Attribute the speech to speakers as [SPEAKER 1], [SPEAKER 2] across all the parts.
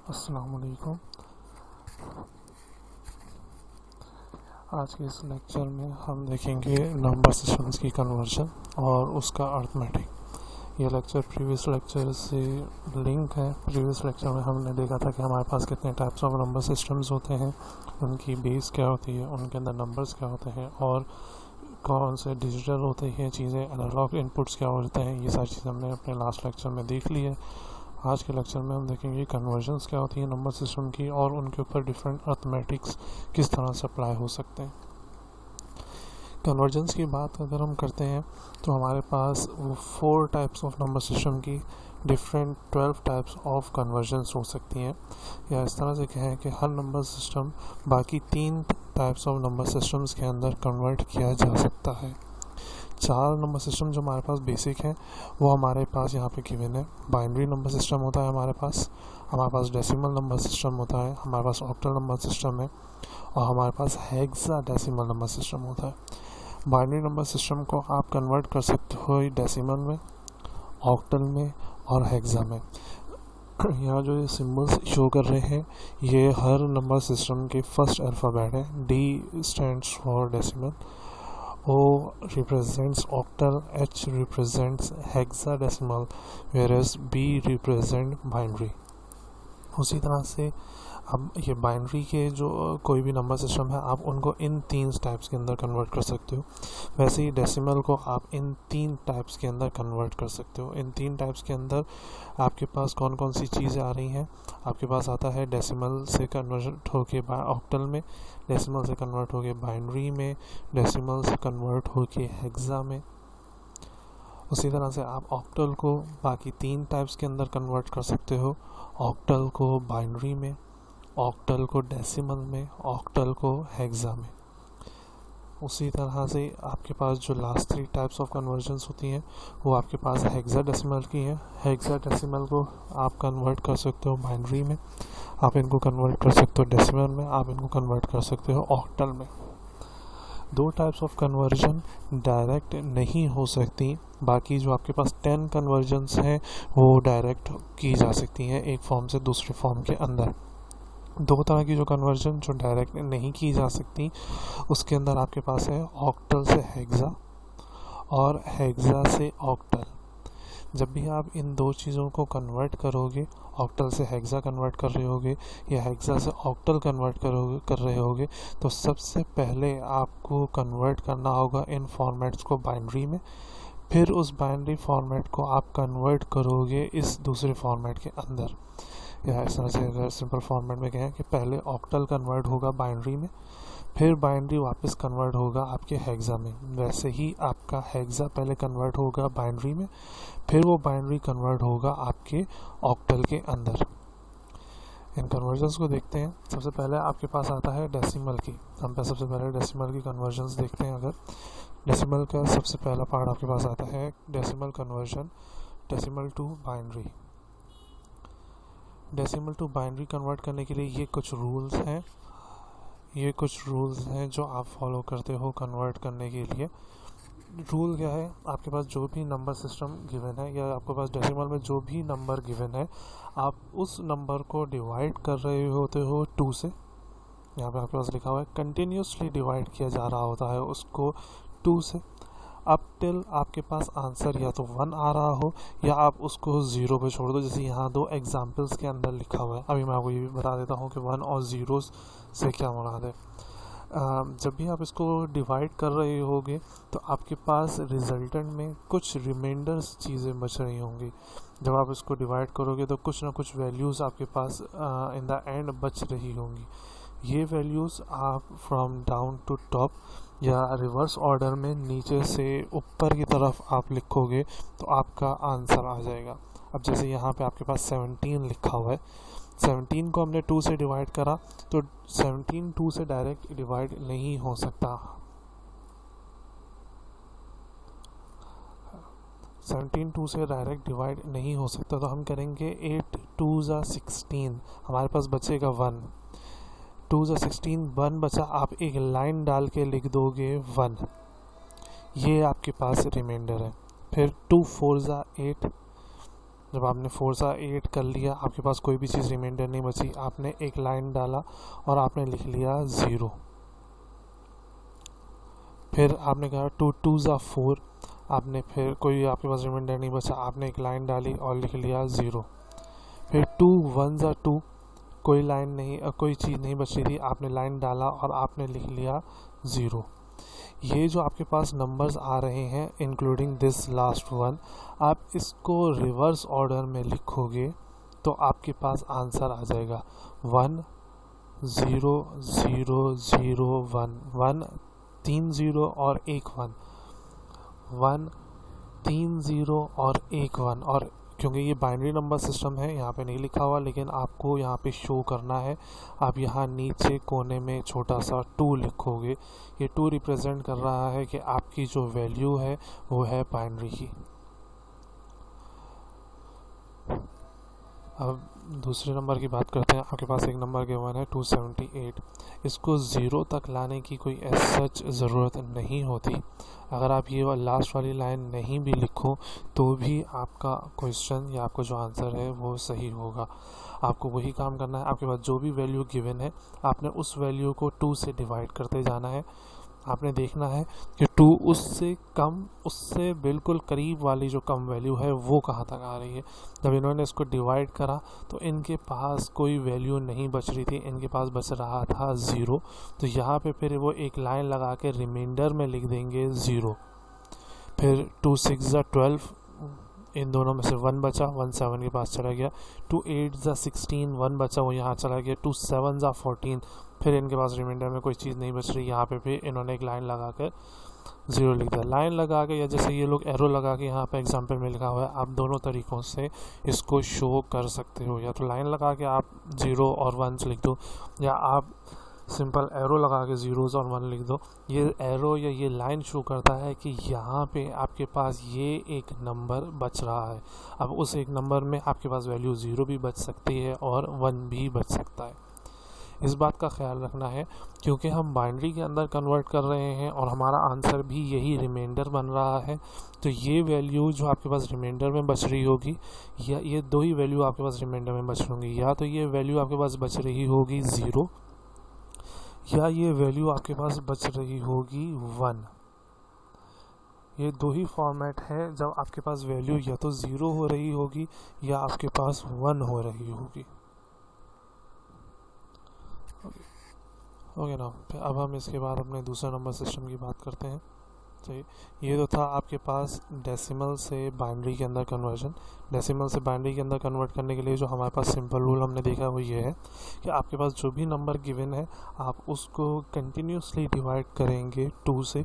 [SPEAKER 1] अस्सलाम वालेकुम। आज के इस लेक्चर में हम देखेंगे नंबर सिस्टम्स की कन्वर्जन और उसका अर्थमेटिक। ये लेक्चर प्रीवियस लेक्चर से लिंक है। प्रीवियस लेक्चर में हमने देखा था कि हमारे पास कितने टाइप्स ऑफ नंबर सिस्टम्स होते हैं, उनकी बेस क्या होती है, उनके अंदर नंबर्स क्या होते हैं और कौन से डिजिटल होते हैं चीज़ें, एनालॉग इनपुट्स क्या होते हैं। ये सारी चीज़ें हमने अपने लास्ट लेक्चर में देख ली है। आज के लेक्चर में हम देखेंगे कन्वर्जन्स क्या होती है नंबर सिस्टम की और उनके ऊपर डिफरेंट अर्थमेटिक्स किस तरह से अप्लाई हो सकते हैं। कन्वर्जन्स की बात अगर हम करते हैं तो हमारे पास वो 4 टाइप्स ऑफ नंबर सिस्टम की डिफरेंट 12 टाइप्स ऑफ कन्वर्जन्स हो सकती हैं, या इस तरह से कहें कि हर नंबर सिस्टम बाकी 3 टाइप्स ऑफ नंबर सिस्टम्स के अंदर कन्वर्ट किया जा सकता है। 4 नंबर सिस्टम जो हमारे पास बेसिक हैं वो हमारे पास यहाँ पे गिवन है। बाइनरी नंबर सिस्टम होता है हमारे पास डेसिमल नंबर सिस्टम होता है, हमारे पास ऑक्टल नंबर सिस्टम है और हमारे पास हेक्साडेसिमल नंबर सिस्टम होता है। बाइनरी नंबर सिस्टम को आप कन्वर्ट कर सकते हो डेसिमल में, ऑक्टल में और हेक्सा में। यहाँ जो ये सिम्बल्स शो कर रहे हैं ये हर नंबर सिस्टम के फर्स्ट अल्फ़ाबेट है। D stands for decimal, O represents octal, H represents hexadecimal, whereas B represent binary। उसी तरह से अब ये बाइनरी के जो कोई भी नंबर सिस्टम है आप उनको इन 3 टाइप्स के अंदर कन्वर्ट कर सकते हो। वैसे ही डेसिमल को आप इन 3 टाइप्स के अंदर कन्वर्ट कर सकते हो। इन 3 टाइप्स के अंदर आपके पास कौन कौन सी चीज़ें आ रही हैं। आपके पास आता है डेसिमल से कन्वर्ट होके ऑक्टल में, डेसिमल से कन्वर्ट होके बाइनरी में, डेसिमल से कन्वर्ट होके हेक्सा में। उसी तरह से आप ऑक्टल को बाकी 3 टाइप्स के अंदर कन्वर्ट कर सकते हो। ऑक्टल को बाइनरी में, ऑक्टल को डेसिमल में, ऑक्टल को हेक्सा में। उसी तरह से आपके पास जो लास्ट 3 टाइप्स ऑफ कन्वर्जन्स होती हैं वो आपके पास हेक्साडेसिमल की हैं। हेक्साडेसिमल को आप कन्वर्ट कर सकते हो बाइनरी में, आप इनको कन्वर्ट कर सकते हो डेसिमल में, आप इनको कन्वर्ट कर सकते हो ऑक्टल में। 2 टाइप्स ऑफ कन्वर्जन डायरेक्ट नहीं हो सकती, बाकी जो आपके पास 10 कन्वर्जन्स हैं वो डायरेक्ट की जा सकती हैं एक फॉर्म से दूसरे फॉर्म के अंदर। 2 तरह की जो कन्वर्जन जो डायरेक्ट नहीं की जा सकती उसके अंदर आपके पास है ऑक्टल से हेक्सा और हेक्सा से ऑक्टल। जब भी आप इन 2 चीज़ों को कन्वर्ट करोगे, ऑक्टल से हेक्सा कन्वर्ट कर रहे होगे या हेक्सा से ऑक्टल कन्वर्ट कर रहे होगे, तो सबसे पहले आपको कन्वर्ट करना होगा इन फॉर्मेट्स को बाइनरी में। फिर उस बाइनरी फॉर्मेट को आप कन्वर्ट करोगे इस दूसरे फॉर्मेट के अंदर। या इस तरह से अगर सिंपल फॉर्मेट में कहें कि पहले ऑक्टल कन्वर्ट होगा बाइनरी में, फिर बाइनरी वापस कन्वर्ट होगा आपके हेक्सा में। वैसे ही आपका हेक्सा पहले कन्वर्ट होगा बाइनरी में, फिर वो बाइनरी कन्वर्ट होगा आपके ऑक्टल के अंदर। इन कन्वर्जन्स को देखते हैं। सबसे पहले आपके पास आता है डेसिमल की। हम सबसे पहले डेसिमल की कन्वर्जन्स देखते हैं। अगर डेसिमल का सबसे पहला पार्ट आपके पास आता है decimal conversion, decimal to binary. Decimal to binary convert करने के लिए ये कुछ रूल्स हैं जो आप फॉलो करते हो कन्वर्ट करने के लिए। रूल क्या है, आपके पास जो भी नंबर सिस्टम गिवन है या आपके पास डेसिमल में जो भी नंबर गिवन है आप उस नंबर को डिवाइड कर रहे होते हो 2 से। यहाँ पे आपके पास लिखा हुआ है कंटिन्यूसली डिवाइड किया जा रहा होता है उसको 2 से, अप टिल आपके पास आंसर या तो 1 आ रहा हो या आप उसको 0 पे छोड़ दो। जैसे यहाँ 2 एग्जाम्पल्स के अंदर लिखा हुआ है। अभी मैं आपको ये भी बता देता हूँ कि 1 और 0 से क्या मुराद है। जब भी आप इसको डिवाइड कर रहे होगे तो आपके पास रिजल्टेंट में कुछ रिमाइंडर्स चीज़ें बच रही होंगी। जब आप इसको डिवाइड करोगे तो कुछ ना कुछ वैल्यूज़ आपके पास इन द एंड बच रही होंगी। ये वैल्यूज़ आप फ्रॉम डाउन टू टॉप या रिवर्स ऑर्डर में नीचे से ऊपर की तरफ आप लिखोगे तो आपका आंसर आ जाएगा। अब जैसे यहाँ पे आपके पास 17 लिखा हुआ है, 17 को हमने 2 से डिवाइड करा तो 17 2 से डायरेक्ट डिवाइड नहीं हो सकता। 17 2 से डायरेक्ट डिवाइड नहीं हो सकता, तो हम करेंगे 8 2 ज़ा 16, हमारे पास बचेगा 1। 2 ज़ा 16, 1 बचा, आप एक लाइन डाल के लिख दोगे 1, ये आपके पास रिमाइंडर है। फिर 2 4 ज़ा 8, जब आपने 4 से 8 कर लिया, आपके पास कोई भी चीज़ रिमाइंडर नहीं बची, आपने एक लाइन डाला और आपने लिख लिया 0। फिर आपने कहा 2 2 ज़ा 4, आपने फिर कोई आपके पास रिमाइंडर नहीं बचा, आपने एक लाइन डाली और लिख लिया 0। फिर 2 1 ज़ा 2, कोई लाइन नहीं, कोई चीज़ नहीं बची थी, आपने लाइन डाला और आपने लिख लिया 0। ये जो आपके पास नंबर्स आ रहे हैं इंक्लूडिंग दिस लास्ट वन, आप इसको रिवर्स ऑर्डर में लिखोगे तो आपके पास आंसर आ जाएगा 1 0 0 0 1 1 3 0 और 1 1 1 3 0 और 1 1। और क्योंकि ये बाइनरी नंबर सिस्टम है, यहाँ पे नहीं लिखा हुआ, लेकिन आपको यहाँ पे शो करना है। आप यहाँ नीचे कोने में छोटा सा 2 लिखोगे। ये 2 रिप्रेजेंट कर रहा है कि आपकी जो वैल्यू है वो है बाइनरी की। अब दूसरे नंबर की बात करते हैं। आपके पास एक नंबर गिवन है 278। इसको 0 तक लाने की कोई एज सच ज़रूरत नहीं होती। अगर आप ये लास्ट वाली लाइन नहीं भी लिखो तो भी आपका क्वेश्चन या आपका जो आंसर है वो सही होगा। आपको वही काम करना है। आपके पास जो भी वैल्यू गिवन है, आपने उस वैल्यू को 2 से डिवाइड करते जाना है। आपने देखना है कि 2 उससे कम, उससे बिल्कुल करीब वाली जो कम वैल्यू है वो कहाँ तक आ रही है। जब इन्होंने इसको डिवाइड करा तो इनके पास कोई वैल्यू नहीं बच रही थी, इनके पास बच रहा था 0। तो यहाँ पे फिर वो एक लाइन लगा के रिमाइंडर में लिख देंगे 0। फिर 2 6 ज़ा 12, इन दोनों में से 1 बचा, 1 7 के पास चला गया। 2 8 ज़ा 16, 1 बचा, वो यहाँ चला गया। 2 7 ज़ा 14, फिर इनके पास रिमाइंडर में कोई चीज़ नहीं बच रही। यहाँ पे फिर इन्होंने एक लाइन लगा कर 0 लिख दिया। लाइन लगा के, या जैसे ये लोग एरो लगा के यहाँ पे एग्जाम्पल में लिखा हुआ है, आप दोनों तरीक़ों से इसको शो कर सकते हो। या तो लाइन लगा के आप 0 और 1 लिख दो, या आप सिंपल एरो लगा के 0 और 1 लिख दो। ये एरो या ये लाइन शो करता है कि यहाँ पे आपके पास ये एक नंबर बच रहा है। अब उस एक नंबर में आपके पास वैल्यू 0 भी बच सकती है और 1 भी बच सकता है। इस बात का ख्याल रखना है क्योंकि हम बाइनरी के अंदर कन्वर्ट कर रहे हैं और हमारा आंसर भी यही रिमाइंडर बन रहा है। तो ये वैल्यू जो आपके पास रिमाइंडर में बच रही होगी, या ये दो ही वैल्यू आपके पास रिमाइंडर में बच रही होंगी। या तो ये वैल्यू आपके पास बच रही होगी 0, या ये वैल्यू आपके पास बच रही होगी 1। ये दो ही फॉर्मेट है जब आपके पास वैल्यू या तो 0 हो रही होगी या आपके पास 1 हो रही होगी। ओके ना, अब हम इसके बाद अपने दूसरे नंबर सिस्टम की बात करते हैं। चाहिए, ये तो था आपके पास डेसिमल से बाइनरी के अंदर कन्वर्जन। डेसिमल से बाइनरी के अंदर कन्वर्ट करने के लिए जो हमारे पास सिंपल रूल हमने देखा वो ये है कि आपके पास जो भी नंबर गिवन है आप उसको कंटिन्यूसली डिवाइड करेंगे 2 से,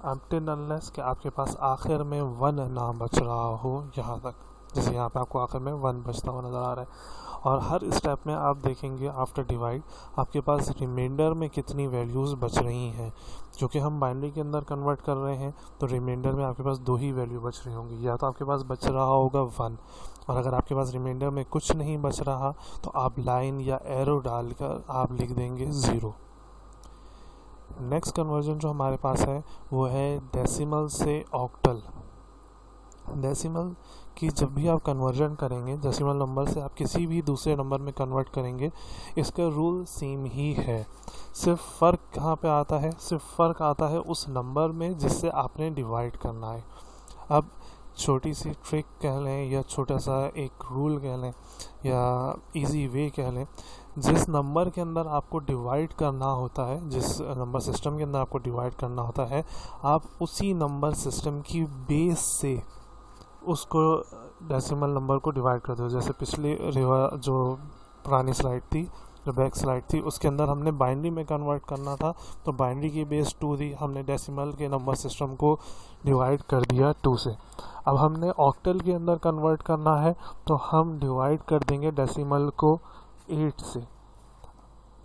[SPEAKER 1] अनटिल अनलेस कि आपके पास आखिर में 1 ना बच रहा हो। यहाँ तक जैसे यहाँ पे आपको आखिर में 1 बचता हुआ नज़र आ रहा है। और हर स्टेप में आप देखेंगे आफ्टर डिवाइड आपके पास रिमाइंडर में कितनी वैल्यूज़ बच रही हैं। क्योंकि हम बाइनरी के अंदर कन्वर्ट कर रहे हैं तो रिमाइंडर में आपके पास 2 ही वैल्यू बच रही होंगी। या तो आपके पास बच रहा होगा 1, और अगर आपके पास रिमाइंडर में कुछ नहीं बच रहा तो आप लाइन या एरो डालकर आप लिख देंगे 0। नेक्स्ट कन्वर्जन जो हमारे पास है वो है डेसिमल से ऑक्टल। डेसिमल की जब भी आप कन्वर्जन करेंगे, डेसिमल नंबर से आप किसी भी दूसरे नंबर में कन्वर्ट करेंगे, इसका रूल सेम ही है। सिर्फ फ़र्क कहाँ पे आता है? सिर्फ फ़र्क आता है उस नंबर में जिससे आपने डिवाइड करना है। अब छोटी सी ट्रिक कह लें या छोटा सा एक रूल कह लें या इजी वे कह लें, जिस नंबर के अंदर आपको डिवाइड करना होता है, जिस नंबर सिस्टम के अंदर आपको डिवाइड करना होता है, आप उसी नंबर सिस्टम की बेस से उसको डेसिमल नंबर को डिवाइड कर दो। जैसे पिछली जो पुरानी स्लाइड थी, जो बैक स्लाइड थी, उसके अंदर हमने बाइनरी में कन्वर्ट करना था तो बाइनरी की बेस 2 थी, हमने डेसिमल के नंबर सिस्टम को डिवाइड कर दिया 2 से। अब हमने ऑक्टल के अंदर कन्वर्ट करना है तो हम डिवाइड कर देंगे डेसिमल को 8 से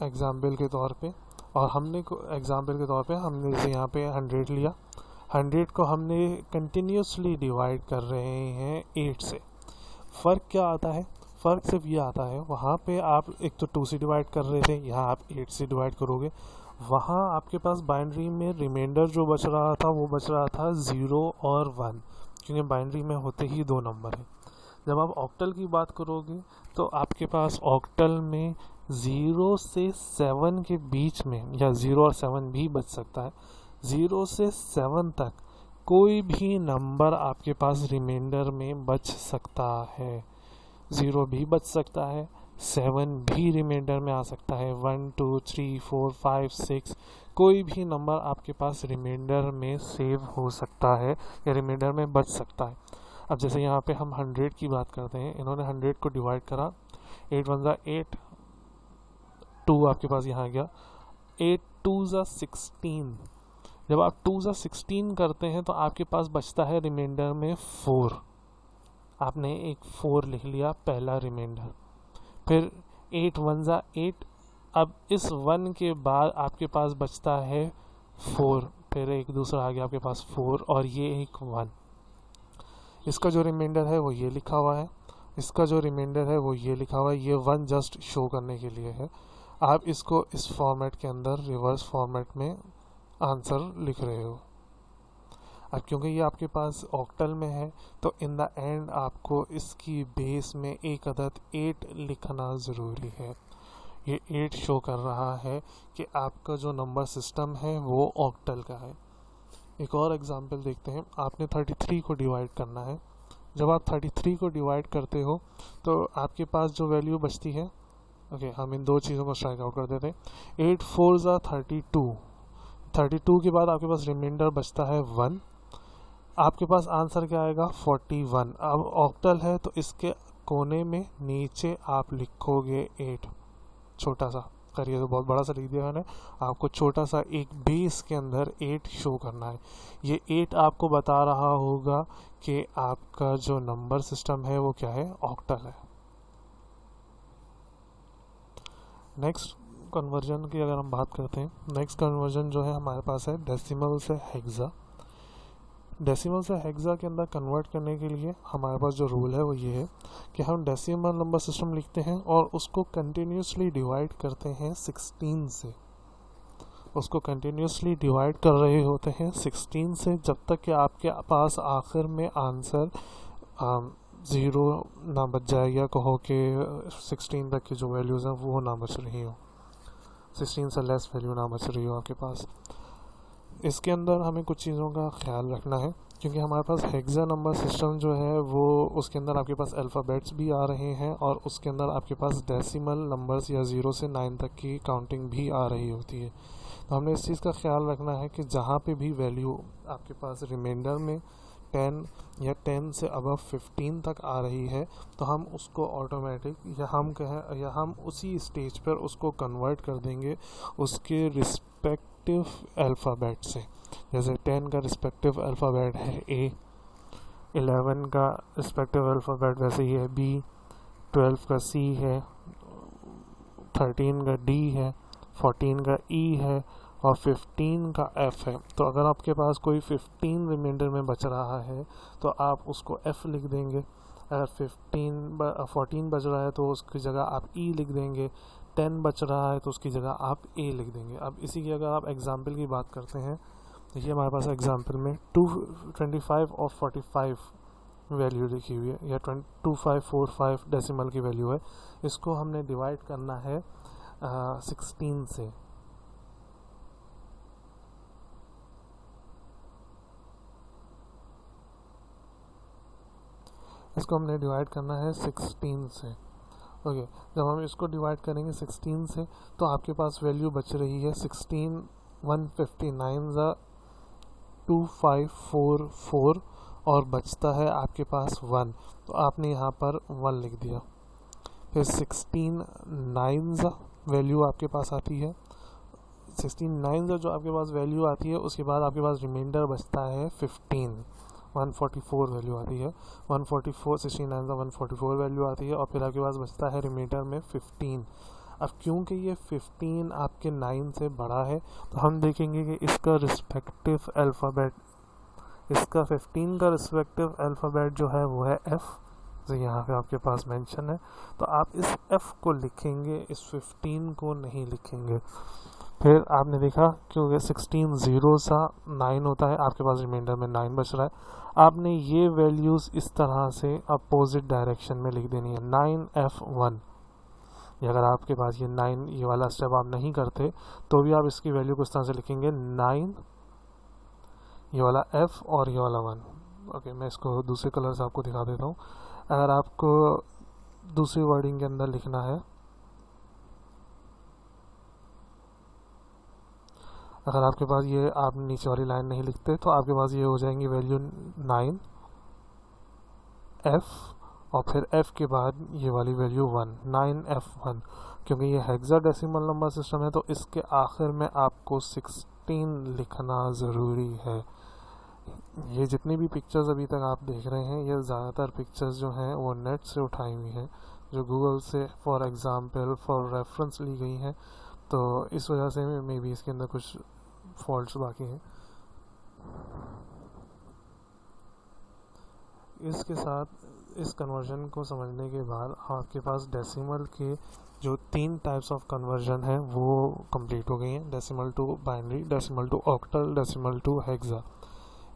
[SPEAKER 1] एग्जाम्पल के तौर पे। और हमने एग्जाम्पल के तौर पे हमने जैसे यहाँ पे 100 लिया, 100 को हमने कंटिन्यूसली डिवाइड कर रहे हैं 8 से। फ़र्क क्या आता है? फ़र्क सिर्फ ये आता है, वहाँ पे आप एक तो 2 से डिवाइड कर रहे थे, यहाँ आप 8 से डिवाइड करोगे। वहाँ आपके पास बाइनरी में रिमाइंडर जो बच रहा था वो बच रहा था 0 और 1, क्योंकि बाइनरी में होते ही 2 नंबर हैं। जब आप ऑक्टल की बात करोगे तो आपके पास ऑक्टल में 0 से 7 के बीच में, या 0 और 7 भी बच सकता है, 0 से 7 तक कोई भी नंबर आपके पास रिमाइंडर में बच सकता है। 0 भी बच सकता है, 7 भी रिमाइंडर में आ सकता है, 1 2 3 4 5 6 कोई भी नंबर आपके पास रिमाइंडर में सेव हो सकता है या रिमाइंडर में बच सकता है। अब जैसे यहाँ पे हम 100 की बात करते हैं, इन्होंने 100 को डिवाइड करा, 8 1 8, 2 आपके पास यहाँ आ गया, 8 2 16। जब आप 2 16 करते हैं तो आपके पास बचता है रिमाइंडर में 4। आपने एक 4 लिख लिया पहला रिमाइंडर। फिर 8 1 8, अब इस 1 के बाद आपके पास बचता है 4, फिर एक दूसरा आ गया आपके पास 4 और ये एक 1। इसका जो रिमाइंडर है वो ये लिखा हुआ है, इसका जो रिमाइंडर है वो ये लिखा हुआ है। ये 1 जस्ट शो करने के लिए है। आप इसको इस फॉर्मेट के अंदर रिवर्स फॉर्मेट में आंसर लिख रहे हो। अब क्योंकि ये आपके पास ऑक्टल में है तो इन द एंड आपको इसकी बेस में एक अदद 8 लिखना ज़रूरी है। ये 8 शो कर रहा है कि आपका जो नंबर सिस्टम है वो ऑक्टल का है। एक और एग्जांपल देखते हैं। आपने 33 को डिवाइड करना है। जब आप 33 को डिवाइड करते हो तो आपके पास जो वैल्यू बचती है, ओके हम इन दो चीज़ों को स्ट्राइक आउट कर देते हैं। 8 4 32, 32 के बाद आपके पास रिमाइंडर बचता है 1। आपके पास आंसर क्या आएगा 41। अब ऑक्टल है तो इसके कोने में नीचे आप लिखोगे 8, छोटा सा करिए तो बहुत बड़ा सा लिख दिया मैंने, आपको छोटा सा एक बेस के अंदर 8 शो करना है। ये 8 आपको बता रहा होगा कि आपका जो नंबर सिस्टम है वो क्या है, ऑक्टल है। नेक्स्ट कन्वर्जन की अगर हम बात करते हैं, नेक्स्ट कन्वर्जन जो है हमारे पास है डेसिमल से हेक्सा। डेसिमल से हेक्सा के अंदर कन्वर्ट करने के लिए हमारे पास जो रूल है वो ये है कि हम डेसिमल नंबर सिस्टम लिखते हैं और उसको कंटिन्यूसली डिवाइड करते हैं 16 से। उसको कंटिन्यूसली डिवाइड कर रहे होते हैं 16 से जब तक कि आपके पास आखिर में आंसर 0 ना बच जाए, या कहो कि 16 तक की जो वैल्यूज़ हैं वो ना बच रही हो, 16 से लेस वैल्यू ना बच रही हो आपके पास। इसके अंदर हमें कुछ चीज़ों का ख्याल रखना है क्योंकि हमारे पास हेक्सा नंबर सिस्टम जो है वो उसके अंदर आपके पास अल्फ़ाबेट्स भी आ रहे हैं और उसके अंदर आपके पास डेसिमल नंबर्स या 0 से 9 तक की काउंटिंग भी आ रही होती है। तो हमने इस चीज़ का ख्याल रखना है कि जहाँ पे भी वैल्यू आपके पास रिमाइंडर में 10 या 10 से अबव 15 तक आ रही है तो हम उसको ऑटोमेटिक या हम उसी स्टेज पर उसको कन्वर्ट कर देंगे उसके रिस्पेक्टिव अल्फ़ाबेट से। जैसे 10 का रिस्पेक्टिव अल्फ़ाबेट है A, 11 का रिस्पेक्टिव अल्फ़ाबेट वैसे ही है B, 12 का C है, 13 का D है, 14 का E है और 15 का F है। तो अगर आपके पास कोई 15 रिमाइंडर में बच रहा है तो आप उसको F लिख देंगे। अगर 14 बच रहा है तो उसकी जगह आप E लिख देंगे। 10 बच रहा है तो उसकी जगह आप A लिख देंगे। अब इसी की अगर आप एग्जाम्पल की बात करते हैं, देखिए हमारे पास एग्जाम्पल में 25 और 45 वैल्यू लिखी हुई है, या 2545 डेसिमल की वैल्यू है। इसको हमने डिवाइड करना है 16 से। इसको हमने डिवाइड करना है 16 से। ओके, जब हम इसको डिवाइड करेंगे 16 से तो आपके पास वैल्यू बच रही है 16 159 2544 और बचता है आपके पास 1, तो आपने यहाँ पर 1 लिख दिया। फिर 16 9 वैल्यू आपके पास आती है, 16 9 जो आपके पास वैल्यू आती है उसके बाद आपके पास रिमाइंडर बचता है 15, 144 वैल्यू आती है। 144 16 9 144 वैल्यू आती है और फिर आपके पास बचता है रिमाइंडर में 15। अब क्योंकि ये 15 आपके 9 से बड़ा है तो हम देखेंगे कि इसका रिस्पेक्टिव अल्फ़ाबेट, इसका 15 का रिस्पेक्टिव अल्फ़ाबेट जो है वो है F, जो यहाँ पे आपके पास मेंशन है। तो आप इस F को लिखेंगे, इस 15 को नहीं लिखेंगे। फिर आपने देखा क्योंकि 16 जीरो सा 9 होता है, आपके पास रिमाइंडर में 9 बच रहा है। आपने ये वैल्यूज़ इस तरह से अपोजिट डायरेक्शन में लिख देनी है, 9F1। ये अगर आपके पास ये 9 ये वाला स्टेप आप नहीं करते तो भी आप इसकी वैल्यू कुछ तरह से लिखेंगे 9 ये वाला F और ये वाला 1। ओके, मैं इसको दूसरे कलर से आपको दिखा देता हूँ। अगर आपको दूसरी वर्डिंग के अंदर लिखना है, अगर आपके पास ये आप नीचे वाली लाइन नहीं लिखते तो आपके पास ये हो जाएंगी वैल्यू 9F और फिर F के बाद ये वाली वैल्यू 1, 9F1। क्योंकि ये हेक्साडेसिमल नंबर सिस्टम है तो इसके आखिर में आपको 16 लिखना ज़रूरी है। ये जितनी भी पिक्चर्स अभी तक आप देख रहे हैं ये ज़्यादातर पिक्चर्स जो हैं वो नेट से उठाई हुई हैं, जो गूगल से फॉर एग्ज़ाम्पल फॉर रेफरेंस ली गई हैं, तो इस वजह से मे बी इसके अंदर कुछ फॉल्ट्स बाकी हैं। इसके साथ इस कन्वर्जन को समझने के बाद आपके पास डेसिमल के जो 3 टाइप्स ऑफ कन्वर्जन हैं वो कंप्लीट हो गई हैं, decimal to binary, decimal to octal, decimal to hexa.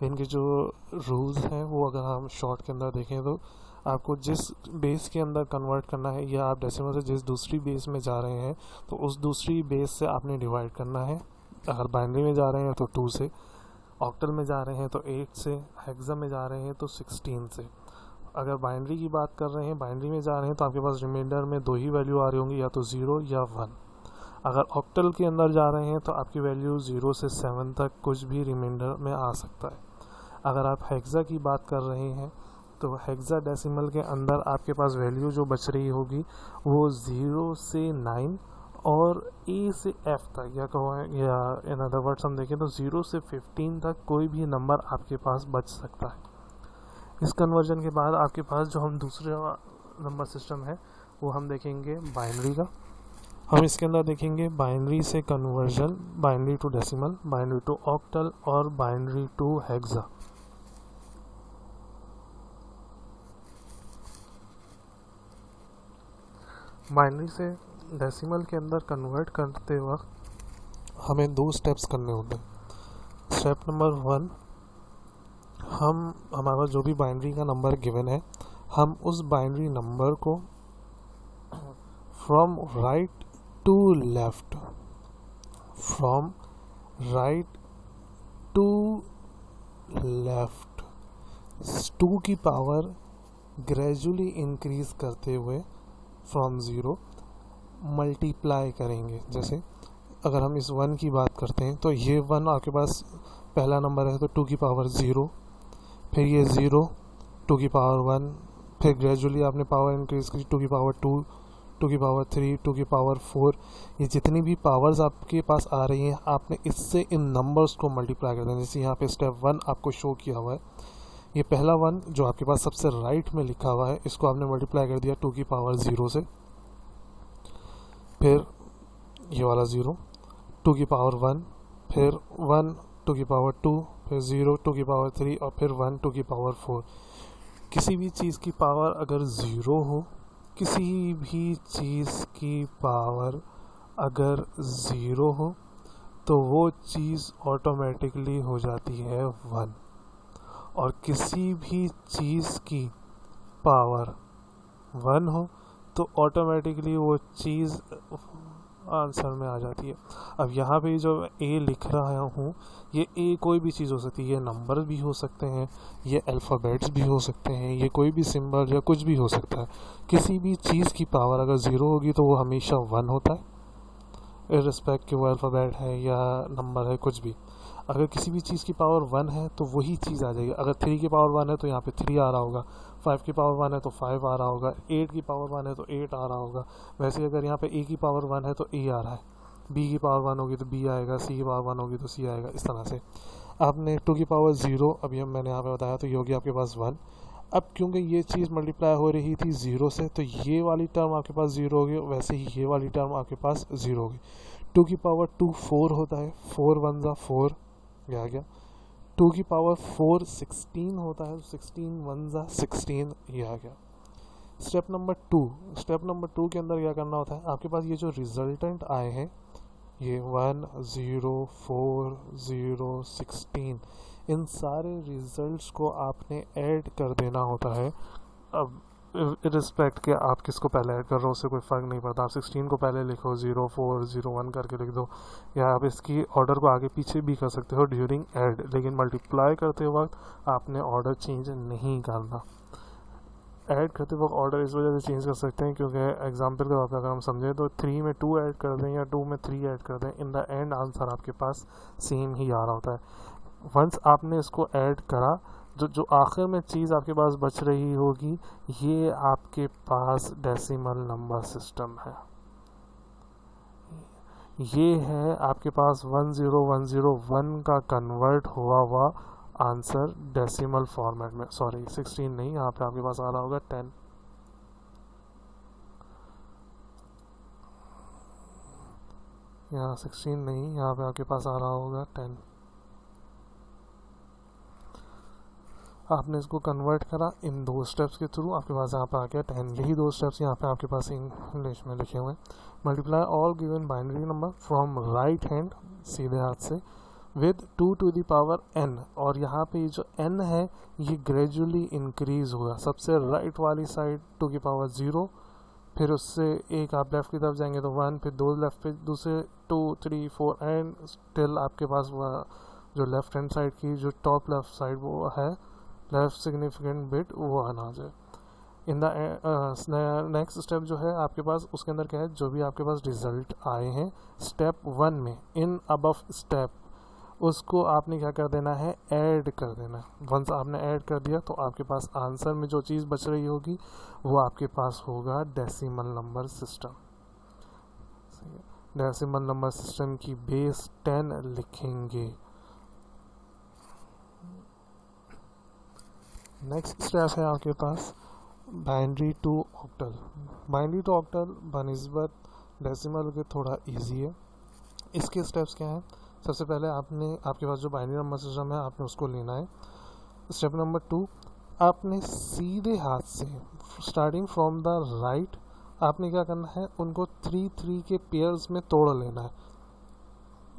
[SPEAKER 1] इनके जो रूल्स हैं वो अगर हम शॉर्ट के अंदर देखें तो आपको जिस बेस के अंदर कन्वर्ट करना है या आप डेसिमल से जिस दूसरी बेस में जा रहे हैं तो उस दूसरी बेस से आपने डिवाइड करना है। अगर बाइनरी में जा रहे हैं तो 2 से, ऑक्टल में जा रहे हैं तो 8 से, हेक्सा में जा रहे हैं तो 16 से। अगर बाइनरी की बात कर रहे हैं, बाइनरी में जा रहे हैं तो आपके पास रिमाइंडर में 2 ही वैल्यू आ रही होंगी, या तो 0 या 1। अगर ऑक्टल के अंदर जा रहे हैं तो आपकी वैल्यू 0 से 7 तक कुछ भी रिमाइंडर में आ सकता है। अगर आप हेक्सा की बात कर रहे हैं तो हेक्सा डेसिमल के अंदर आपके पास वैल्यू जो बच रही होगी वो 0 से 9 और ए से एफ तक, या कहो या इन अदर वर्ड्स हम देखें तो 0 से 15 तक कोई भी नंबर आपके पास बच सकता है। इस कन्वर्जन के बाद आपके पास जो हम दूसरा नंबर सिस्टम है वो हम देखेंगे बाइनरी का। हम इसके अंदर देखेंगे बाइनरी से conversion, binary to decimal, binary to octal और बाइनरी टू हेक्सा। बाइनरी से डेसिमल के अंदर कन्वर्ट करते वक्त हमें 2 स्टेप्स करने होते हैं। स्टेप नंबर 1, हमारा जो भी बाइनरी का नंबर गिवन है हम उस बाइनरी नंबर को from right to left, from right to left 2 की पावर ग्रेजुअली इंक्रीज करते हुए फ्रॉम 0 मल्टीप्लाई करेंगे। जैसे अगर हम इस 1 की बात करते हैं तो ये 1 आपके पास पहला नंबर है तो 2 की पावर 0, फिर ये 0, 2 की पावर 1, फिर ग्रेजुअली आपने पावर इंक्रीज की 2 की पावर 2, 2 की पावर 3, 2 की पावर 4। ये जितनी भी पावर्स आपके पास आ रही हैं आपने इससे इन नंबर्स को मल्टीप्लाई कर देना। जैसे यहाँ पे स्टेप 1 आपको शो किया हुआ है, ये पहला 1 जो आपके पास सबसे राइट में लिखा हुआ है इसको आपने मल्टीप्लाई कर दिया 2 की पावर 0 से, फिर ये वाला 0, 2 की पावर 1, फिर 1 2 की पावर 2, फिर 0 2 की पावर 3 और फिर 1 2 की पावर 4। किसी भी चीज़ की पावर अगर 0 हो, किसी भी चीज़ की पावर अगर 0 हो तो वो चीज़ ऑटोमेटिकली हो जाती है 1, और किसी भी चीज़ की पावर 1 हो तो ऑटोमेटिकली वो चीज़ आंसर में आ जाती है। अब यहाँ पे जो ए लिख रहा हूँ ये ए कोई भी चीज़ हो सकती है, ये नंबर भी हो सकते हैं, ये अल्फ़ाबेट्स भी हो सकते हैं, ये कोई भी सिंबल या कुछ भी हो सकता है। किसी भी चीज़ की पावर अगर 0 होगी तो वो हमेशा 1 होता है, इर्रिस्पेक्ट कि वो अल्फ़ाबेट है या नंबर है कुछ भी। अगर किसी भी चीज़ की पावर 1 है तो वही चीज़ आ जाएगी। अगर 3 की पावर 1 है तो यहाँ पे 3 आ रहा होगा, 5 की पावर 1 है तो 5 आ रहा होगा, 8 की पावर 1 है तो 8 आ रहा होगा। वैसे अगर यहाँ पे ए की पावर 1 है तो ए आ रहा है, बी की पावर 1 होगी तो बी आएगा, सी की पावर 1 होगी तो सी आएगा। इस तरह से आपने 2 की पावर 0 अभी मैंने यहाँ पे बताया तो ये होगी आपके पास 1। अब क्योंकि ये चीज़ मल्टीप्लाई हो रही थी 0 से तो ये वाली टर्म आपके पास 0 होगी, वैसे ही ये वाली टर्म आपके पास 0 होगी। 2 की पावर 2 4 होता है, 4 1 ज़ा 4 ये आ गया। 2 की पावर 4 16 होता है, 16 1 ज़ा 16 ये आ गया। स्टेप नंबर 2 के अंदर क्या करना होता है, आपके पास ये जो रिजल्टेंट आए हैं ये 1 0 4 0 16 इन सारे रिजल्ट्स को आपने ऐड कर देना होता है। अब रिस्पेक्ट के आप किसको पहले ऐड कर रहे हो उससे कोई फ़र्क नहीं पड़ता। आप 16 को पहले लिखो, 0 4 0 1 करके लिख दो, या आप इसकी ऑर्डर को आगे पीछे भी कर सकते हो ड्यूरिंग ऐड, लेकिन मल्टीप्लाई करते वक्त आपने ऑर्डर चेंज नहीं करना। ऐड करते वक्त ऑर्डर इस वजह से चेंज कर सकते हैं क्योंकि एग्जांपल के तौर पर अगर हम समझें तो 3 में 2 ऐड कर दें या 2 में 3 ऐड कर दें, इन द एंड आंसर आपके पास सेम ही आ रहा होता है। वंस आपने इसको ऐड करा, जो आखिर में चीज़ आपके पास बच रही होगी, ये आपके पास डेसिमल नंबर सिस्टम है। ये है आपके पास 10101 का कन्वर्ट हुआ आंसर डेसिमल फॉर्मेट में। सॉरी 16 नहीं, यहाँ पे आपके पास आ रहा होगा 10। यहाँ 16 नहीं, यहाँ पे आपके पास आ रहा होगा 10। आपने इसको कन्वर्ट करा इन 2 स्टेप्स के थ्रू, आपके पास यहाँ पे आ गया 10। यही 2 स्टेप्स यहाँ पे आपके पास इंग्लिश में लिखे हुए हैं। Multiply all given binary number from right hand, सीधे हाथ से, with 2 to the power n। और यहाँ पे जो n है ये ग्रेजुअली इंक्रीज होगा। सबसे राइट वाली साइड 2 की पावर 0, फिर उससे एक आप लेफ्ट की तरफ जाएंगे तो 1, फिर 2 लेफ्ट पे, दूसरे 2 3 4 एंड स्टिल आपके पास जो लेफ्ट हैंड साइड की जो टॉप लेफ्ट साइड वो है लेफ्ट सिग्निफिकेंट बिट, वो आना आ जाए। इन द नेक्स्ट स्टेप जो है आपके पास, उसके अंदर क्या है, जो भी आपके पास रिजल्ट आए हैं स्टेप 1 में, इन अबव स्टेप, उसको आपने क्या कर देना है, ऐड कर देना है। वंस आपने ऐड कर दिया तो आपके पास आंसर में जो चीज़ बच रही होगी वो आपके पास होगा decimal number system. Decimal number system की बेस 10 लिखेंगे। नेक्स्ट स्टेप है आपके पास binary to octal. Binary to octal बनिस्बत डेसिमल के थोड़ा इजी है। इसके स्टेप्स क्या हैं, सबसे पहले आपके पास जो बाइनरी नंबर सिस्टम है आपने उसको लेना है। स्टेप नंबर 2, आपने सीधे हाथ से स्टार्टिंग फ्रॉम द राइट आपने क्या करना है, उनको 3-3 के पेयर्स में तोड़ लेना है।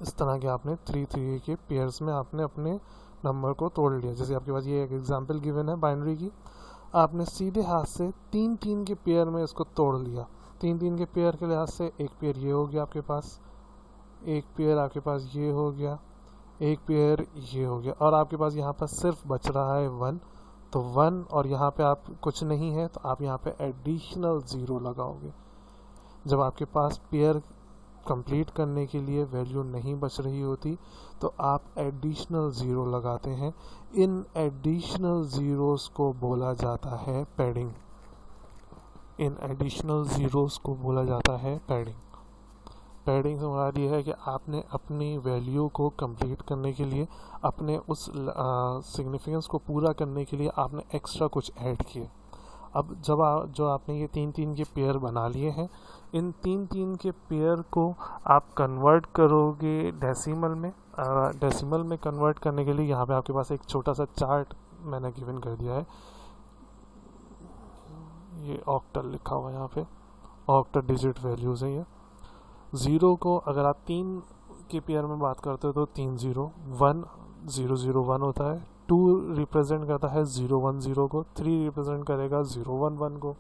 [SPEAKER 1] इस तरह के आपने 3-3 के पेयर्स में आपने अपने नंबर को तोड़ लिया। जैसे आपके पास ये एक एग्जांपल गिवन है बाइनरी की, आपने सीधे हाथ से 3-3 के पेयर में इसको तोड़ लिया। 3-3 के पेयर के लिहाज से एक पेयर ये हो गया आपके पास, एक पेयर आपके पास ये हो गया, एक पेयर ये हो गया, और आपके पास यहाँ पर सिर्फ बच रहा है 1। तो 1 और यहाँ पे आप कुछ नहीं है तो आप यहाँ पे एडिशनल 0 लगाओगे। जब आपके पास पेयर कंप्लीट करने के लिए वैल्यू नहीं बच रही होती तो आप एडिशनल 0 लगाते हैं। इन एडिशनल ज़ीरोस को बोला जाता है पैडिंग। इन एडिशनल ज़ीरोस को बोला जाता है पैडिंग। पैडिंग से मुराद ये है कि आपने अपनी वैल्यू को कंप्लीट करने के लिए, अपने उस सिग्निफिकेंस को पूरा करने के लिए आपने एक्स्ट्रा कुछ ऐड किए। अब जब जो आपने ये 3-3 के पेयर बना लिए हैं, इन 3-3 के पेयर को आप कन्वर्ट करोगे डेसिमल में। डेसिमल में कन्वर्ट करने के लिए यहाँ पे आपके पास एक छोटा सा चार्ट मैंने गिवन कर दिया है। ये ऑक्टल लिखा हुआ है यहाँ पे, ऑक्टल डिजिट वैल्यूज़ हैं ये। 0 को अगर आप 3 के पेयर में बात करते हो तो 3 0, 1 0 0 1 होता है, 2 रिप्रेजेंट करता है 0 1 0 को, 3 रिप्रेजेंट करेगा 0 1 1 को,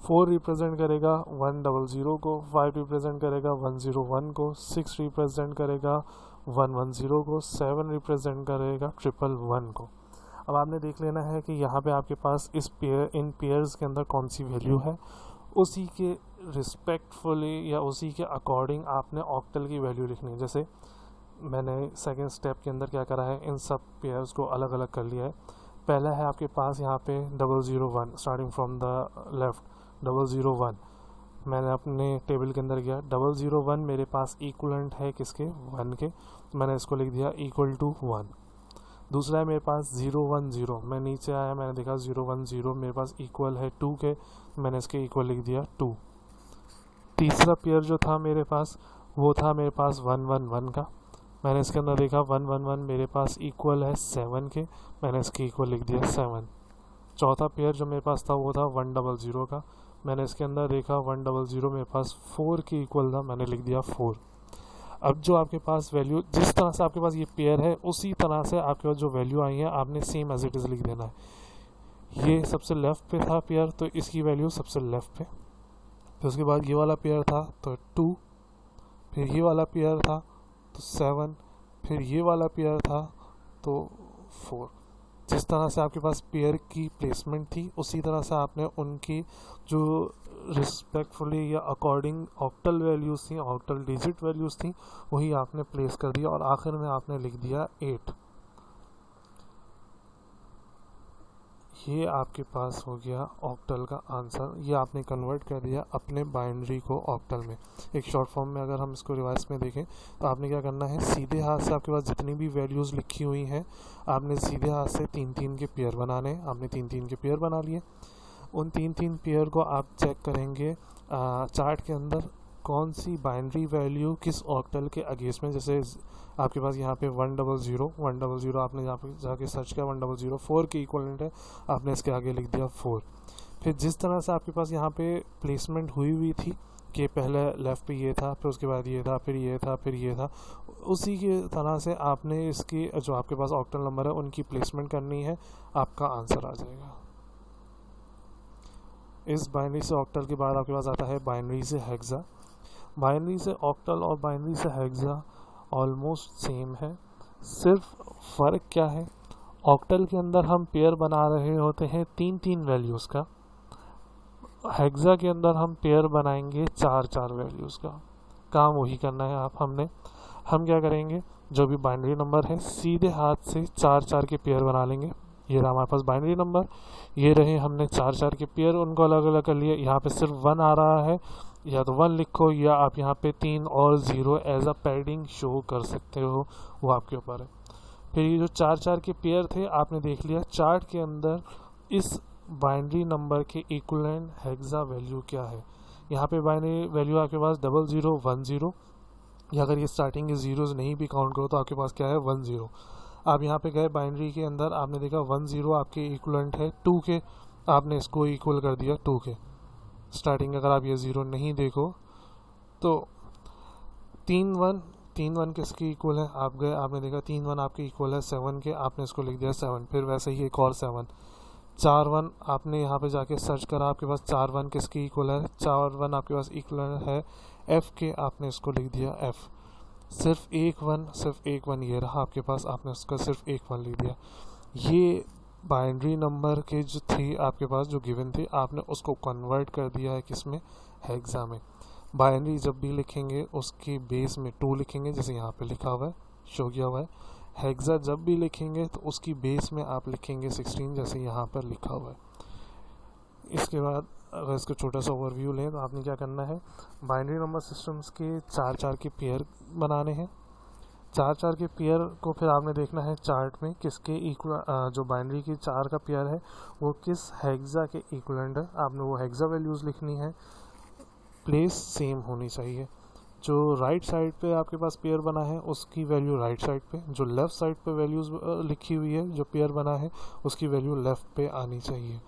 [SPEAKER 1] 4 रिप्रेजेंट करेगा 1 0 0 को, 5 रिप्रेजेंट करेगा 1 0 1 को, 6 रिप्रेजेंट करेगा 1 1 0 को, 7 रिप्रेजेंट करेगा 1 1 1 को। अब आपने देख लेना है कि यहाँ पे आपके पास इन पेयर्स के अंदर कौन सी वैल्यू है, उसी के रिस्पेक्टफुली या उसी के अकॉर्डिंग आपने ऑक्टल की वैल्यू लिखनी है। जैसे मैंने सेकंड स्टेप के अंदर क्या करा है, इन सब पेयर्स को अलग अलग कर लिया है। पहला है आपके पास यहाँ पे 001 स्टार्टिंग फ्रॉम द लेफ्ट, 001 मैंने अपने टेबल के अंदर गया, 001 मेरे पास इक्वलेंट है किसके, 1 के, तो मैंने इसको लिख दिया इक्वल टू 1। दूसरा है मेरे पास 010, मैं नीचे आया, मैंने देखा 010 मेरे पास इक्वल है 2 के, मैंने इसके इक्वल लिख दिया 2। तीसरा पेयर जो था मेरे पास वो था मेरे पास 111 का, मैंने इसके अंदर देखा 111 मेरे पास इक्वल है 7 के, मैंने इसके इक्वल लिख दिया 7। चौथा पेयर जो मेरे पास था वो था 100 का, मैंने इसके अंदर देखा 100 मेरे पास 4 के इक्वल था, मैंने लिख दिया 4। अब जो आपके पास वैल्यू, जिस तरह से आपके पास ये पेयर है उसी तरह से आपके पास जो वैल्यू आई है आपने सेम एज इट इज़ लिख देना है। ये सबसे लेफ़्ट पे था पेयर तो इसकी वैल्यू सबसे लेफ़्ट पे, फिर उसके बाद ये वाला पेयर था तो 2, फिर ये वाला पेयर था तो 7, फिर ये वाला पेयर था तो 4। जिस तरह से आपके पास पेयर की प्लेसमेंट थी उसी तरह से आपने उनकी जो रिस्पेक्टफुली या अकॉर्डिंग ऑक्टल वैल्यूज़ थी, ऑक्टल डिजिट वैल्यूज़ थी, वही आपने प्लेस कर दिया और आखिर में आपने लिख दिया 8। ये आपके पास हो गया ऑक्टल का आंसर। ये आपने कन्वर्ट कर दिया अपने बाइनरी को ऑक्टल में। एक शॉर्ट फॉर्म में अगर हम इसको रिवाइज में देखें तो आपने क्या करना है, सीधे हाथ से आपके पास जितनी भी वैल्यूज़ लिखी हुई हैं आपने सीधे हाथ से 3-3 के पेयर बनाने हैं। आपने 3-3 के पेयर बना लिए। उन 3-3 पेयर को आप चेक करेंगे चार्ट के अंदर कौन सी बाइनरी वैल्यू किस ऑक्टल के अगेंस्ट में। जैसे आपके पास यहाँ पे 100 आपने यहाँ पे जाके सर्च किया, 100 4 के इक्वलेंट है, आपने इसके आगे लिख दिया 4। फिर जिस तरह से आपके पास यहाँ पे प्लेसमेंट हुई थी कि पहले लेफ़्ट पे ये था, फिर उसके बाद ये था, फिर ये था, फिर ये था, उसी की तरह से आपने इसकी जो आपके पास ऑक्टल नंबर है उनकी प्लेसमेंट करनी है, आपका आंसर आ जाएगा। इस बाइनरी से ऑक्टल के बाद आपके पास आता है बाइनरी से हेक्सा। बाइनरी से ऑक्टल और बाइनरी से हेक्सा ऑलमोस्ट सेम है, सिर्फ फ़र्क क्या है, ऑक्टल के अंदर हम पेयर बना रहे होते हैं 3-3 वैल्यूज़ का, हेक्सा के अंदर हम पेयर बनाएंगे 4-4 वैल्यूज़ का। काम वही करना है हम क्या करेंगे, जो भी बाइनरी नंबर है सीधे हाथ से 4-4 के पेयर बना लेंगे। ये रहा हमारे पास बाइनरी नंबर, ये रहे हमने 4-4 के पेयर उनको अलग अलग कर लिए। यहाँ पे सिर्फ 1 आ रहा है, या तो 1 लिखो या आप यहाँ पे 3 और 0 एज अ पैडिंग शो कर सकते हो, वो आपके ऊपर है। फिर ये जो 4-4 के पेयर थे आपने देख लिया चार्ट के अंदर इस बाइनरी नंबर के इक्विवेलेंट हेक्सा वैल्यू क्या है। यहाँ पे बाइनरी वैल्यू आपके पास 0010, या अगर ये स्टार्टिंग के जीरोज नहीं भी काउंट करो तो आपके पास क्या है 10। आप यहाँ पे गए बाइनरी के अंदर, आपने देखा 10 आपके इक्विवेलेंट है 2 के, आपने इसको इक्वल कर दिया 2 के। स्टार्टिंग अगर आप ये 0 नहीं देखो तो 3-1 किसके इक्वल है, आप गए आपने देखा 3-1 आपके इक्वल है 7 के, आपने इसको लिख दिया 7। फिर वैसे ही एक और 7, 4-1 आपने यहाँ पे जाके सर्च करा, आपके पास 4-1 किसके इक्वल है, 4-1 आपके पास इक्वल है F के, आपने इसको लिख दिया F। सिर्फ एक वन ये रहा आपके पास, आपने उसका सिर्फ 1-1 लिख दिया। ये बाइनरी नंबर के जो थी आपके पास जो गिवन थे आपने उसको कन्वर्ट कर दिया है किसमें, हेक्सा में। बाइनरी जब भी लिखेंगे उसकी बेस में 2 लिखेंगे, जैसे यहाँ पे लिखा हुआ है, शो किया हुआ है। हेक्सा जब भी लिखेंगे तो उसकी बेस में आप लिखेंगे 16, जैसे यहाँ पर लिखा हुआ है। इसके बाद अगर इसका छोटा सा ओवरव्यू लें तो आपने क्या करना है, बाइनरी नंबर सिस्टम्स के 4-4 के पेयर बनाने हैं। 4-4 के पेयर को फिर आपने देखना है चार्ट में किसके इक्वल, जो बाइनरी की 4 का पेयर है वो किस हेक्सा के इक्वलेंट है, आपने वो हेक्सा वैल्यूज़ लिखनी है। प्लेस सेम होनी चाहिए, जो राइट साइड पे आपके पास पेयर बना है उसकी वैल्यू राइट साइड पे, जो लेफ़्ट साइड पे वैल्यूज़ लिखी हुई है जो पेयर बना है उसकी वैल्यू लेफ़्ट पे आनी चाहिए।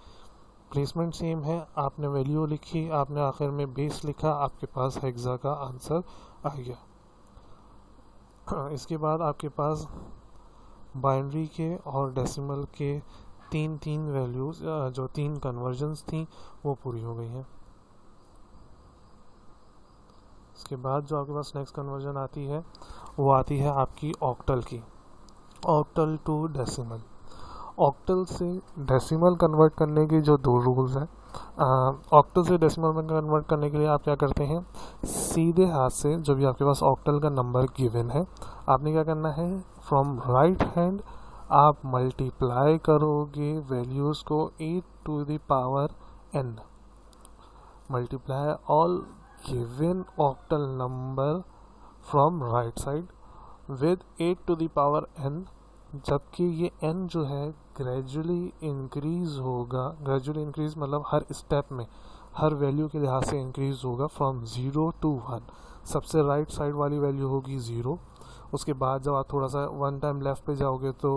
[SPEAKER 1] प्लेसमेंट सेम है, आपने वैल्यू लिखी, आपने आखिर में बेस लिखा, आपके पास हेक्सा का आंसर आ गया। इसके बाद आपके पास बाइनरी के और डेसिमल के 3-3 वैल्यूज़ जो 3 कन्वर्जन्स थी वो पूरी हो गई हैं। इसके बाद जो आपके पास नेक्स्ट कन्वर्जन आती है वो आती है आपकी ऑक्टल की, ऑक्टल टू डेसिमल। ऑक्टल से डेसिमल कन्वर्ट करने की जो 2 रूल्स हैं, ऑक्टल से डेसिमल में कन्वर्ट करने के लिए आप क्या करते हैं, सीधे हाथ से जो भी आपके पास ऑक्टल का नंबर गिवन है आपने क्या करना है, फ्रॉम राइट हैंड आप मल्टीप्लाई करोगे वैल्यूज़ को 8 to the power n, multiply all given octal number from right side with 8 to the power n, जबकि ये n जो है ग्रेजुअली इंक्रीज होगा। ग्रेजुअली इंक्रीज मतलब हर स्टेप में हर वैल्यू के लिहाज से इंक्रीज होगा फ्रॉम 0 to 1। सबसे राइट साइड वाली वैल्यू होगी 0, उसके बाद जब आप थोड़ा सा 1 टाइम लेफ़्ट पे जाओगे तो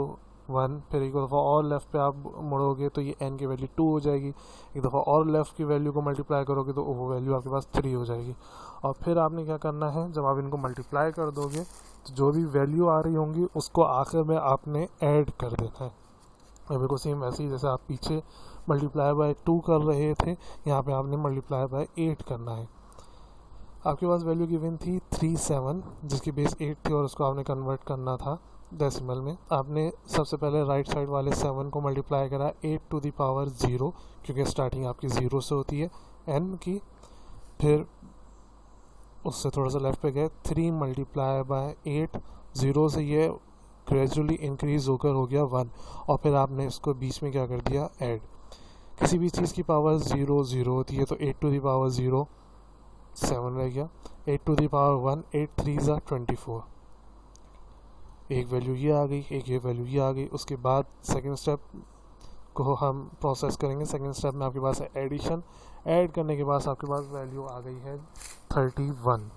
[SPEAKER 1] 1, फिर एक दफ़ा और लेफ़्ट पे आप मुड़ोगे तो ये n की वैल्यू 2 हो जाएगी, एक दफ़ा और लेफ़्ट की वैल्यू को मल्टीप्लाई करोगे तो वो वैल्यू आपके पास 3 हो जाएगी। और फिर आपने क्या करना है, जब आप इनको मल्टीप्लाई कर दोगे तो जो भी वैल्यू आ रही होंगी उसको आखिर में आपने ऐड कर देना है। अभी को सेम वैसे ही जैसे आप पीछे मल्टीप्लाई बाय 2 कर रहे थे, यहाँ पे आपने मल्टीप्लाई बाय 8 करना है। आपके पास वैल्यू गिवन थी 37 जिसकी बेस 8 थी और उसको आपने कन्वर्ट करना था डेसिमल में। आपने सबसे पहले राइट साइड वाले 7 को मल्टीप्लाई करा 8 टू द पावर 0, क्योंकि स्टार्टिंग आपकी 0 से होती है n की। फिर उससे थोड़ा सा लेफ्ट पे गए, 3 मल्टीप्लाई बाय 8, 0 से ये ग्रेजुअली इंक्रीज होकर हो गया 1, और फिर आपने इसको बीच में क्या कर दिया, ऐड। किसी भी चीज़ की पावर 0 0 होती है, तो 8 टू द पावर 0 7 रह गया, 8 टू द पावर 1 8 3 ज़ा 24, एक वैल्यू ये आ गई, एक ये वैल्यू ये आ गई। उसके बाद सेकंड स्टेप को हम प्रोसेस करेंगे। सेकंड स्टेप में आपके पास है एडिशन, ऐड करने के बाद आपके पास वैल्यू आ गई है 31।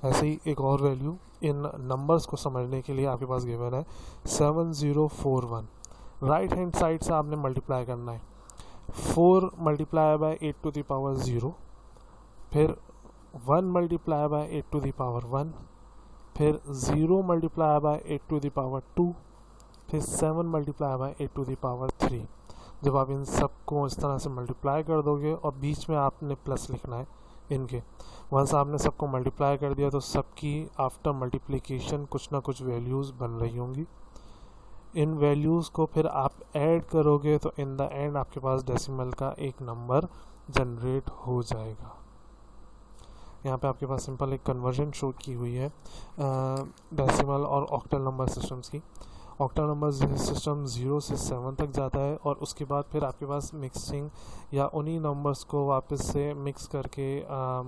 [SPEAKER 1] ऐसे ही एक और वैल्यू इन नंबर्स को समझने के लिए आपके पास गिवन है 7041। राइट हैंड साइड से आपने मल्टीप्लाई करना है, 4 multiply by 8 to the power 0, फिर 1 multiply by 8 to the power 1, फिर 0 multiply by 8 to the power 2, फिर 7 multiply by 8 to the power 3। जब आप इन सब को इस तरह से मल्टीप्लाई कर दोगे और बीच में आपने प्लस लिखना है इनके, वंस आपने सबको मल्टीप्लाई कर दिया तो सबकी आफ्टर मल्टीप्लिकेशन कुछ ना कुछ वैल्यूज़ बन रही होंगी। इन वैल्यूज़ को फिर आप ऐड करोगे तो इन द एंड आपके पास डेसिमल का एक नंबर जनरेट हो जाएगा। यहाँ पे आपके पास सिंपल एक कन्वर्जन शो की हुई है डेसिमल और ऑक्टल नंबर सिस्टम्स की। ऑक्टल नंबर सिस्टम 0 से 7 तक जाता है और उसके बाद फिर आपके पास मिक्सिंग या उन्हीं नंबर्स को वापस से मिक्स करके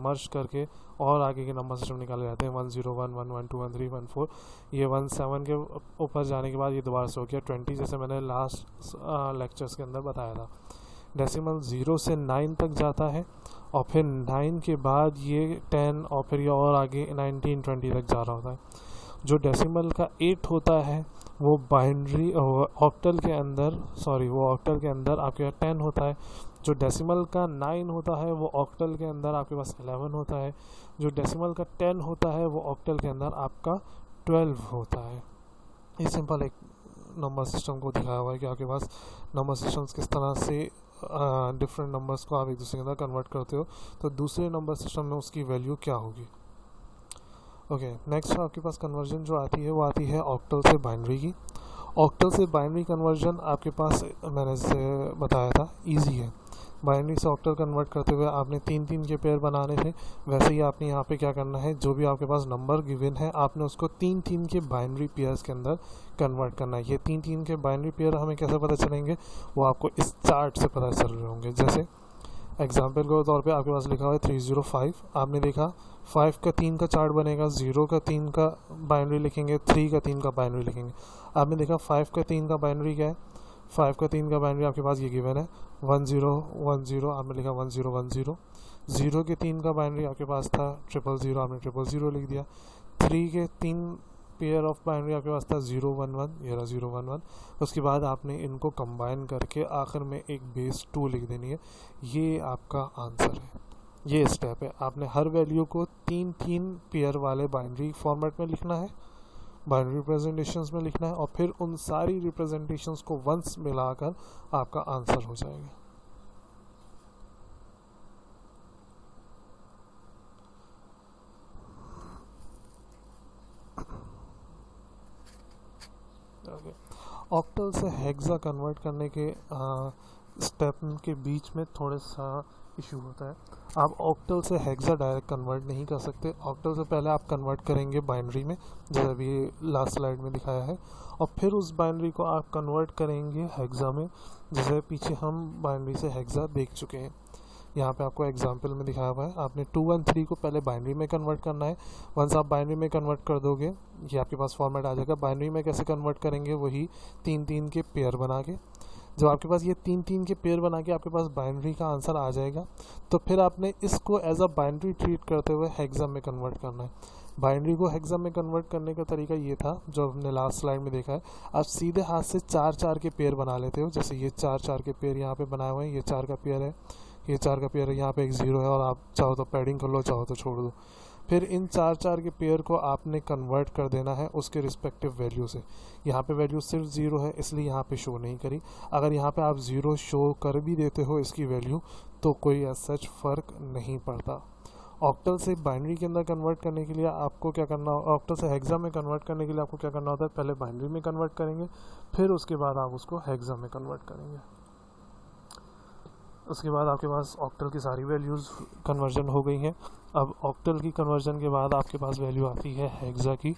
[SPEAKER 1] मर्ज करके और आगे के नंबर सिस्टम निकाले जाते हैं। 101 112 13 14, ये 17 के ऊपर जाने के बाद ये दोबारा से हो गया 20, जैसे मैंने लास्ट लेक्चर्स के अंदर बताया था। डेसिमल 0 से 9 तक जाता है और फिर 9 के बाद ये 10 और फिर ये और आगे 19 20 तक जा रहा होता है। जो डेसिमल का 8 होता है वो बाइनरी ऑक्टल के अंदर वो ऑक्टल के अंदर आपके पास 10 होता है। जो डेसिमल का 9 होता है वो ऑक्टल के अंदर आपके पास 11 होता है। जो डेसिमल का 10 होता है वो ऑक्टल के अंदर आपका 12 होता है। ये सिंपल एक नंबर सिस्टम को दिखाया हुआ है कि आपके पास नंबर सिस्टम्स किस तरह से डिफरेंट नंबर्स को आप एक दूसरे के अंदर कन्वर्ट करते हो, तो दूसरे नंबर सिस्टम में उसकी वैल्यू क्या होगी। ओके, नेक्स्ट आपके पास कन्वर्जन जो आती है वो आती है ऑक्टल से बाइनरी की। ऑक्टल से बाइनरी कन्वर्जन आपके पास मैंने से बताया था इजी है। बाइनरी से ऑक्टल कन्वर्ट करते हुए आपने 3-3 के पेयर बनाने थे, वैसे ही आपने यहाँ पे क्या करना है, जो भी आपके पास नंबर गिवन है आपने उसको 3-3 के बाइनरी पेयर्स के अंदर कन्वर्ट करना है। ये 3-3 के बाइनरी पेयर हमें कैसे पता चलेंगे, वो आपको इस चार्ट से पता चल रहे होंगे। जैसे एग्जाम्पल के तौर पे आपके पास लिखा हुआ है 305, आपने देखा 5 का 3 का चार्ट बनेगा, 0 का 3 का बाइनरी लिखेंगे, 3 का 3 का बाइनरी लिखेंगे। आपने देखा 5 का 3 का बाइनरी क्या है, 5 का 3 का बाइनरी आपके पास ये गिवन है 1010, आपने लिखा 1010। 0 के 3 का बाइनरी आपके पास था 000, आपने 000 लिख दिया। 3 के 3 पेयर ऑफ बाइनरी आपके पास था 011, ये रहा 011। उसके बाद आपने इनको कंबाइन करके आखिर में एक बेस 2 लिख देनी है। ये आपका आंसर है। ये स्टेप है, आपने हर वैल्यू को 3-3 पेयर वाले बाइनरी फॉर्मेट में लिखना है, बाइनरी रिप्रेजेंटेशंस में लिखना है, और फिर उन सारी रिप्रेजेंटेशंस को वंस मिलाकर आपका आंसर हो जाएगा। ऑक्टल से हेक्सा कन्वर्ट करने के स्टेप के बीच में थोड़ा सा इशू होता है। आप ऑक्टल से हेक्सा डायरेक्ट कन्वर्ट नहीं कर सकते। ऑक्टल से पहले आप कन्वर्ट करेंगे बाइनरी में, जैसे अभी लास्ट स्लाइड में दिखाया है, और फिर उस बाइनरी को आप कन्वर्ट करेंगे हेक्सा में, जैसे पीछे हम बाइनरी से हेक्सा देख चुके हैं। यहाँ पे आपको एग्जांपल में दिखाया हुआ है, आपने 213 को पहले बाइनरी में कन्वर्ट करना है। वंस आप बाइनरी में कन्वर्ट कर दोगे ये आपके पास फॉर्मेट आ जाएगा। बाइनरी में कैसे कन्वर्ट करेंगे, वही 3-3 के पेयर बना के जब आपके पास ये 3 के पेयर बना के आपके पास बाइनरी का आंसर आ जाएगा, तो फिर आपने इसको एज अ बाइनरी ट्रीट करते हुए हेक्सा में कन्वर्ट करना है। बाइनरी को हेक्सा में कन्वर्ट करने का तरीका ये था जो हमने लास्ट स्लाइड में देखा है। आप सीधे हाथ से 4 के पेयर बना लेते हो, जैसे ये 4 के पेयर यहाँ पे बनाए हुए हैं, ये 4 का पेयर है, ये 4 का पेयर है, यहाँ पे एक 0 है, और आप चाहो तो पैडिंग कर लो, चाहो तो छोड़ दो। फिर इन 4 के पेयर को आपने कन्वर्ट कर देना है उसके रिस्पेक्टिव वैल्यू से। यहाँ पे वैल्यू सिर्फ 0 है इसलिए यहाँ पे शो नहीं करी। अगर यहाँ पे आप 0 शो कर भी देते हो इसकी वैल्यू, तो कोई एज सच फ़र्क नहीं पड़ता। ऑक्टल से बाइनरी के अंदर कन्वर्ट करने के लिए आपको क्या करना, ऑक्टल से हेक्सा में कन्वर्ट करने के लिए आपको क्या करना होता है, पहले बाइनरी में कन्वर्ट करेंगे, फिर उसके बाद आप उसको हेक्सा में कन्वर्ट करेंगे। उसके बाद आपके पास ऑक्टल की सारी वैल्यूज़ कन्वर्जन हो गई हैं। अब ऑक्टल की कन्वर्जन के बाद आपके पास वैल्यू आती है हेक्सा की।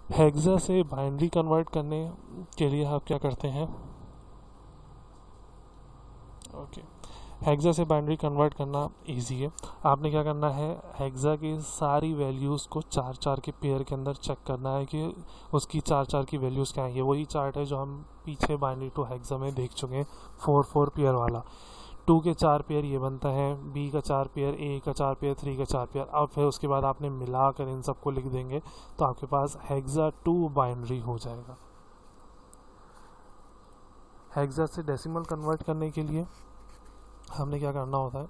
[SPEAKER 1] हेक्सा से बाइनरी कन्वर्ट करने के लिए आप क्या करते हैं, हेक्सा से बाइनरी कन्वर्ट करना इजी है। आपने क्या करना है, हेक्सा की सारी वैल्यूज़ को 4 के पेयर के अंदर चेक करना है कि उसकी 4 की वैल्यूज़ क्या है। ये वही चार्ट है जो हम पीछे बाइनरी टू हेक्सा में देख चुके हैं, 4 पेयर वाला। 2 के 4 पेयर ये बनता है, B का 4 पेयर, A का 4 पेयर, 3 का 4 पेयर। अब फिर उसके बाद आपने मिलाकर इन सबको लिख देंगे तो आपके पास हेक्सा 2 बाइनरी हो जाएगा। हेक्सा से डेसिमल कन्वर्ट करने के लिए हमने क्या करना होता है,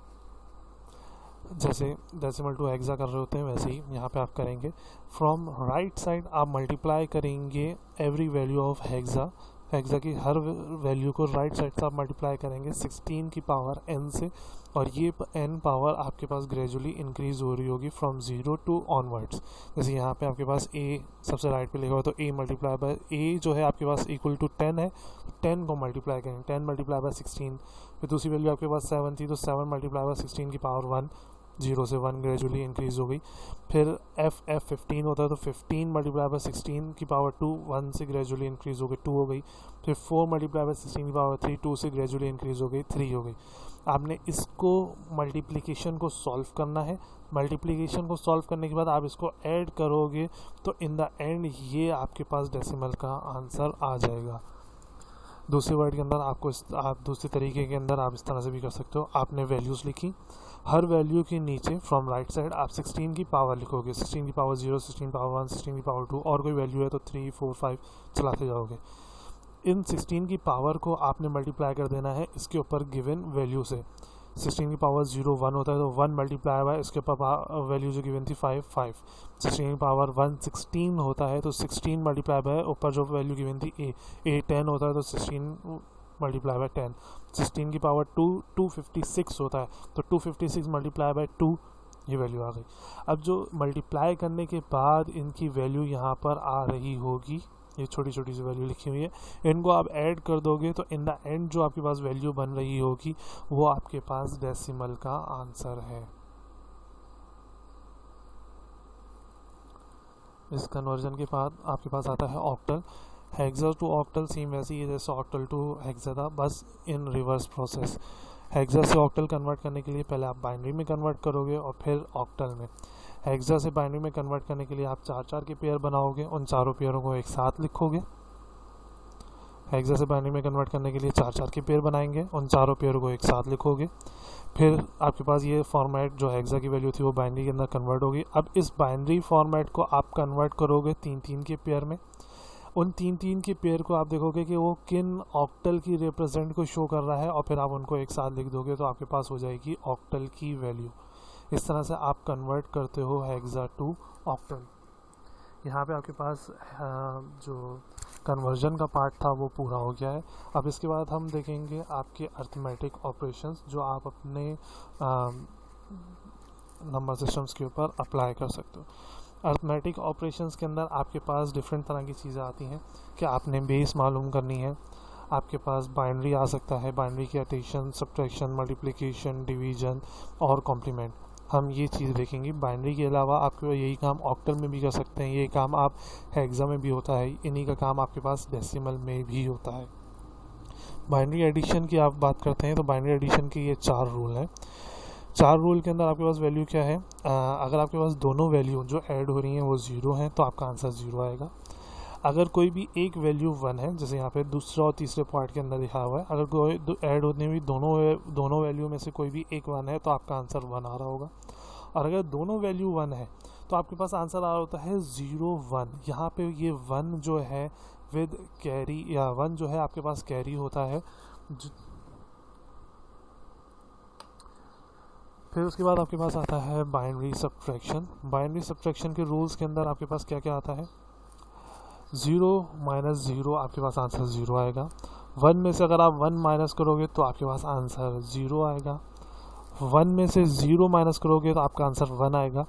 [SPEAKER 1] जैसे डेसिमल टू हेक्सा कर रहे होते हैं वैसे ही यहाँ पे आप करेंगे। फ्रॉम राइट साइड आप मल्टीप्लाई करेंगे every value of hexa. Hexa की हर वैल्यू को राइट साइड से आप मल्टीप्लाई करेंगे 16 की पावर n से, और ये n पावर आपके पास ग्रेजुअली इंक्रीज हो रही होगी फ्रॉम 0 टू ऑनवर्ड्स। जैसे यहाँ पे आपके पास a सबसे राइट पे लिखा हुआ, तो a मल्टीप्लाई बाय a जो है आपके पास इक्वल टू 10 है, 10 को मल्टीप्लाई करेंगे, 10 मल्टीप्लाई बाय 16। फिर दूसरी वैल्यू आपके पास 7 थी, तो 7 मल्टीप्लाई बाय 16 की पावर 1, 0 से 1 ग्रेजुअली इंक्रीज हो गई। फिर f 15 होता है, तो 15 मल्टीप्लाई बाय 16 की पावर 2, 1 से ग्रेजुअली इंक्रीज हो गई, 2 हो गई। फिर 4 मल्टीप्लाई बाय 16 की पावर 3, 2 से ग्रेजुअली इंक्रीज हो गई, 3 हो गई। आपने इसको मल्टीप्लिकेशन को सॉल्व करना है। मल्टीप्लिकेशन को सॉल्व करने के बाद आप इसको ऐड करोगे तो इन द एंड ये आपके पास डेसिमल का आंसर आ जाएगा। दूसरे वर्ड के अंदर आपको आप दूसरे तरीके के अंदर आप इस तरह से भी कर सकते हो। आपने वैल्यूज़ लिखी, हर वैल्यू के नीचे फ्रॉम राइट साइड आप 16 की पावर लिखोगे, 16 की पावर 0, 16 की पावर 1, 16 की पावर 2, और कोई वैल्यू है तो 3, 4, 5 चलाते जाओगे। इन 16 की पावर को आपने मल्टीप्लाई कर देना है इसके ऊपर गिवन वैल्यू से। 16 की पावर 0 1 होता है, तो 1 मल्टीप्लाई बाय इसके ऊपर वैल्यू जो गिवन थी 5 5। 16 की पावर 1 16 होता है, तो 16 मल्टीप्लाई बाय ऊपर जो वैल्यू गिवन थी a 10 होता है, तो 16 मल्टीप्लाई बाय 10। 16 की पावर 2 256 होता है, तो 256 मल्टीप्लाई बाय 2 ये वैल्यू आ गई। अब जो मल्टीप्लाई करने के बाद इनकी वैल्यू यहाँ पर आ रही होगी, ये छोटी छोटी सी वैल्यू लिखी हुई है, इनको आप ऐड कर दोगे तो इन द एंड जो आपके पास वैल्यू बन रही होगी वो आपके पास डेसिमल का आंसर है। इस कन्वर्जन के बाद आपके पास आता है octal. Hexa to octal same वैसे ही जैसे ऑक्टल टू हेक्सा था, बस इन रिवर्स प्रोसेस। हेक्सा से ऑक्टल कन्वर्ट करने के लिए पहले आप बाइनरी में कन्वर्ट करोगे और फिर ऑक्टल में। हेक्सा से बाइनरी में कन्वर्ट करने के लिए आप 4 के पेयर बनाओगे, उन चारों पेयरों को एक साथ लिखोगे। हेक्सा से बाइनरी में कन्वर्ट करने के लिए 4 के पेयर बनाएंगे, उन चारों पेयरों को एक साथ लिखोगे। फिर आपके पास ये फॉर्मेट जो हेक्सा की वैल्यू थी वो बाइनरी के अंदर कन्वर्ट होगी। अब इस बाइनरी फॉर्मेट को आप कन्वर्ट करोगे 3 के पेयर में। उन 3 के पेयर को आप देखोगे कि वो किन ऑक्टल की रिप्रेजेंट को शो कर रहा है, और फिर आप उनको एक साथ लिख दोगे तो आपके पास हो जाएगी ऑक्टल की वैल्यू। इस तरह से आप कन्वर्ट करते हो हेक्सा टू ऑक्टल। यहाँ पे आपके पास जो कन्वर्जन का पार्ट था वो पूरा हो गया है। अब इसके बाद हम देखेंगे आपके अर्थमेटिक ऑपरेशंस जो आप अपने नंबर सिस्टम्स के ऊपर अप्लाई कर सकते हो। अर्थमेटिक ऑपरेशंस के अंदर आपके पास डिफरेंट तरह की चीज़ें आती हैं कि आपने बेस मालूम करनी है। आपके पास बाइनरी आ सकता है, बाइनरी की एडिशन, सब्ट्रैक्शन, मल्टीप्लिकेशन, डिवीजन और कॉम्प्लीमेंट, हम ये चीज़ देखेंगे। बाइनरी के अलावा आपको यही काम ऑक्टल में भी कर सकते हैं, ये काम आप हेक्सा में भी होता है, इन्हीं का काम आपके पास डेसिमल में भी होता है। बाइनरी एडिशन की आप बात करते हैं तो बाइनरी एडिशन के ये 4 रूल हैं। 4 रूल के अंदर आपके पास वैल्यू क्या है, अगर आपके पास दोनों वैल्यू जो ऐड हो रही हैं वो 0 हैं तो आपका आंसर 0 आएगा। अगर कोई भी एक वैल्यू 1 है, जैसे यहाँ पे दूसरा और तीसरे पार्ट के अंदर लिखा हुआ है, अगर कोई ऐड होने में दोनों वैल्यू में से कोई भी एक 1 है तो आपका आंसर 1 आ रहा होगा। और अगर दोनों वैल्यू 1 है तो आपके पास आंसर आ रहा होता है 0 1। यहाँ पे ये 1 जो है विद कैरी, या 1 जो है आपके पास कैरी होता है। फिर उसके बाद आपके पास आता है बाइनरी सब्ट्रैक्शन। बाइनरी सब्ट्रैक्शन के रूल्स के अंदर आपके पास क्या क्या आता है, 0 माइनस 0 आपके पास आंसर 0 आएगा। 1 में से अगर आप 1 माइनस करोगे तो आपके पास आंसर 0 आएगा। 1 में से 0 माइनस करोगे तो आपका आंसर 1 आएगा।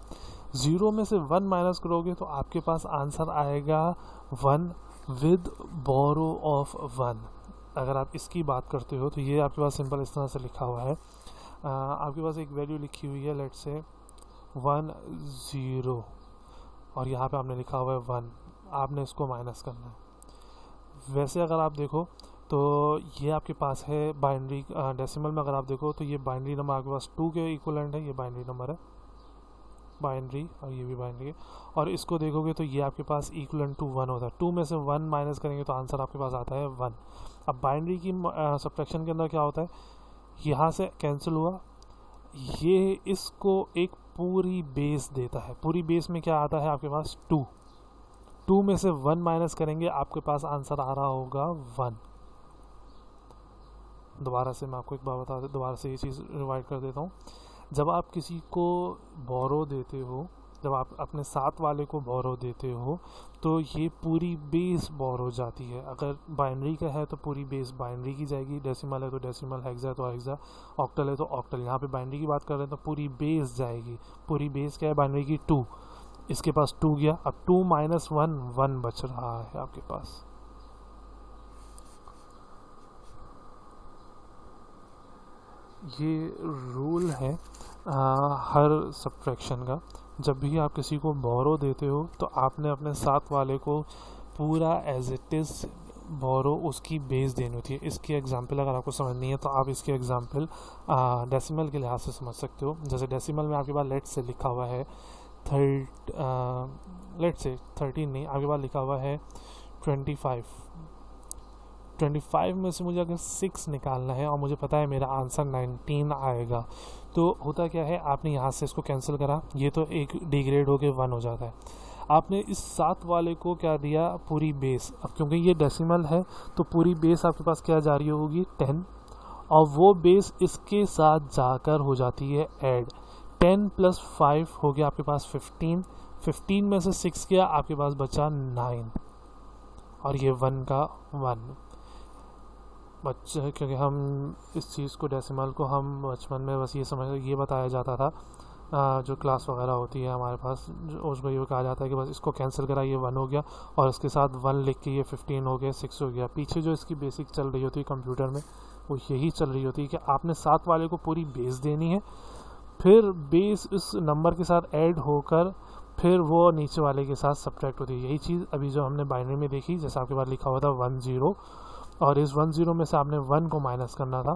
[SPEAKER 1] 0 में से 1 माइनस करोगे तो आपके पास आंसर आएगा 1 विद बोरो ऑफ 1। अगर आप इसकी बात करते हो तो ये आपके पास सिंपल इस तरह से लिखा हुआ है, आपके पास एक वैल्यू लिखी हुई है, लेट्स से 1 0, और यहाँ पे आपने लिखा हुआ है 1, आपने इसको माइनस करना है। वैसे अगर आप देखो तो ये आपके पास है बाइनरी डेसिमल में, अगर आप देखो तो ये बाइनरी नंबर आपके पास 2 के इक्वलेंट है, ये बाइनरी नंबर है बाइनरी, और ये भी बाइनरी है। और इसको देखोगे तो ये आपके पास इक्वलेंट टू 1 होता है। 2 में से 1 माइनस करेंगे तो आंसर आपके पास आता है 1। अब बाइनरी की सब्ट्रैक्शन के अंदर क्या होता है, यहाँ से कैंसिल हुआ, ये इसको एक पूरी बेस देता है। पूरी बेस में क्या आता है आपके पास 2 में से 1 माइनस करेंगे आपके पास आंसर आ रहा होगा 1। दोबारा से मैं आपको एक बार बता दूं, दोबारा से ये चीज़ रिवाइड कर देता हूँ। जब आप किसी को बोरो देते हो, जब आप अपने साथ वाले को बोरो देते हो तो ये पूरी बेस बोरो जाती है। अगर बाइनरी का है तो पूरी बेस बाइनरी की जाएगी, डेसिमल है तो डेसिमल, हेक्सा है तो हेक्सा, ऑक्टल है तो ऑक्टल। यहाँ पे बाइनरी की बात कर रहे हैं तो पूरी बेस जाएगी। पूरी बेस क्या है बाइनरी की 2, इसके पास 2 गया, अब 2 माइनस 1 1 बच रहा है आपके पास। ये रूल है हर सब्ट्रैक्शन का। जब भी आप किसी को बोरो देते हो तो आपने अपने साथ वाले को पूरा एज इट इज़ बोरो उसकी बेस देनी होती है। इसकी एग्जांपल अगर आपको समझनी है तो आप इसकी एग्जांपल डेसिमल के लिहाज से समझ सकते हो। जैसे डेसिमल में आपके पास लेट से लिखा हुआ है लेट से 13 नहीं, आपके पास लिखा हुआ है 25 में से मुझे अगर 6 निकालना है और मुझे पता है मेरा आंसर 19 आएगा, तो होता क्या है, आपने यहाँ से इसको कैंसिल करा, ये तो एक डिग्रेड होके 1 हो जाता है। आपने इस साथ वाले को क्या दिया, पूरी बेस। अब क्योंकि ये डेसिमल है तो पूरी बेस आपके पास क्या जा रही होगी 10, और वो बेस इसके साथ जाकर हो जाती है ऐड। 10 + 5 हो गया आपके पास 15 में से 6 गया आपके पास बचा 9, और ये 1 का 1 बच्चे। क्योंकि हम इस चीज़ को डेसिमल को हम बचपन में बस ये बताया जाता था, जो क्लास वगैरह होती है हमारे पास, उसको ये कहा जाता है कि बस इसको कैंसिल करा, ये 1 हो गया, और इसके साथ 1 लिख के ये 15 हो गया, 6 हो गया। पीछे जो इसकी बेसिक चल रही होती है कंप्यूटर में वो यही चल रही होती है कि आपने साथ वाले को पूरी बेस देनी है, फिर बेस इस नंबर के साथ ऐड होकर फिर वो नीचे वाले के साथ सब्ट्रैक्ट होती है। यही चीज़ अभी जो हमने बाइनरी में देखी, जैसे आपके पास लिखा हुआ था 1 0, और इस 1 0 में से आपने 1 को माइनस करना था,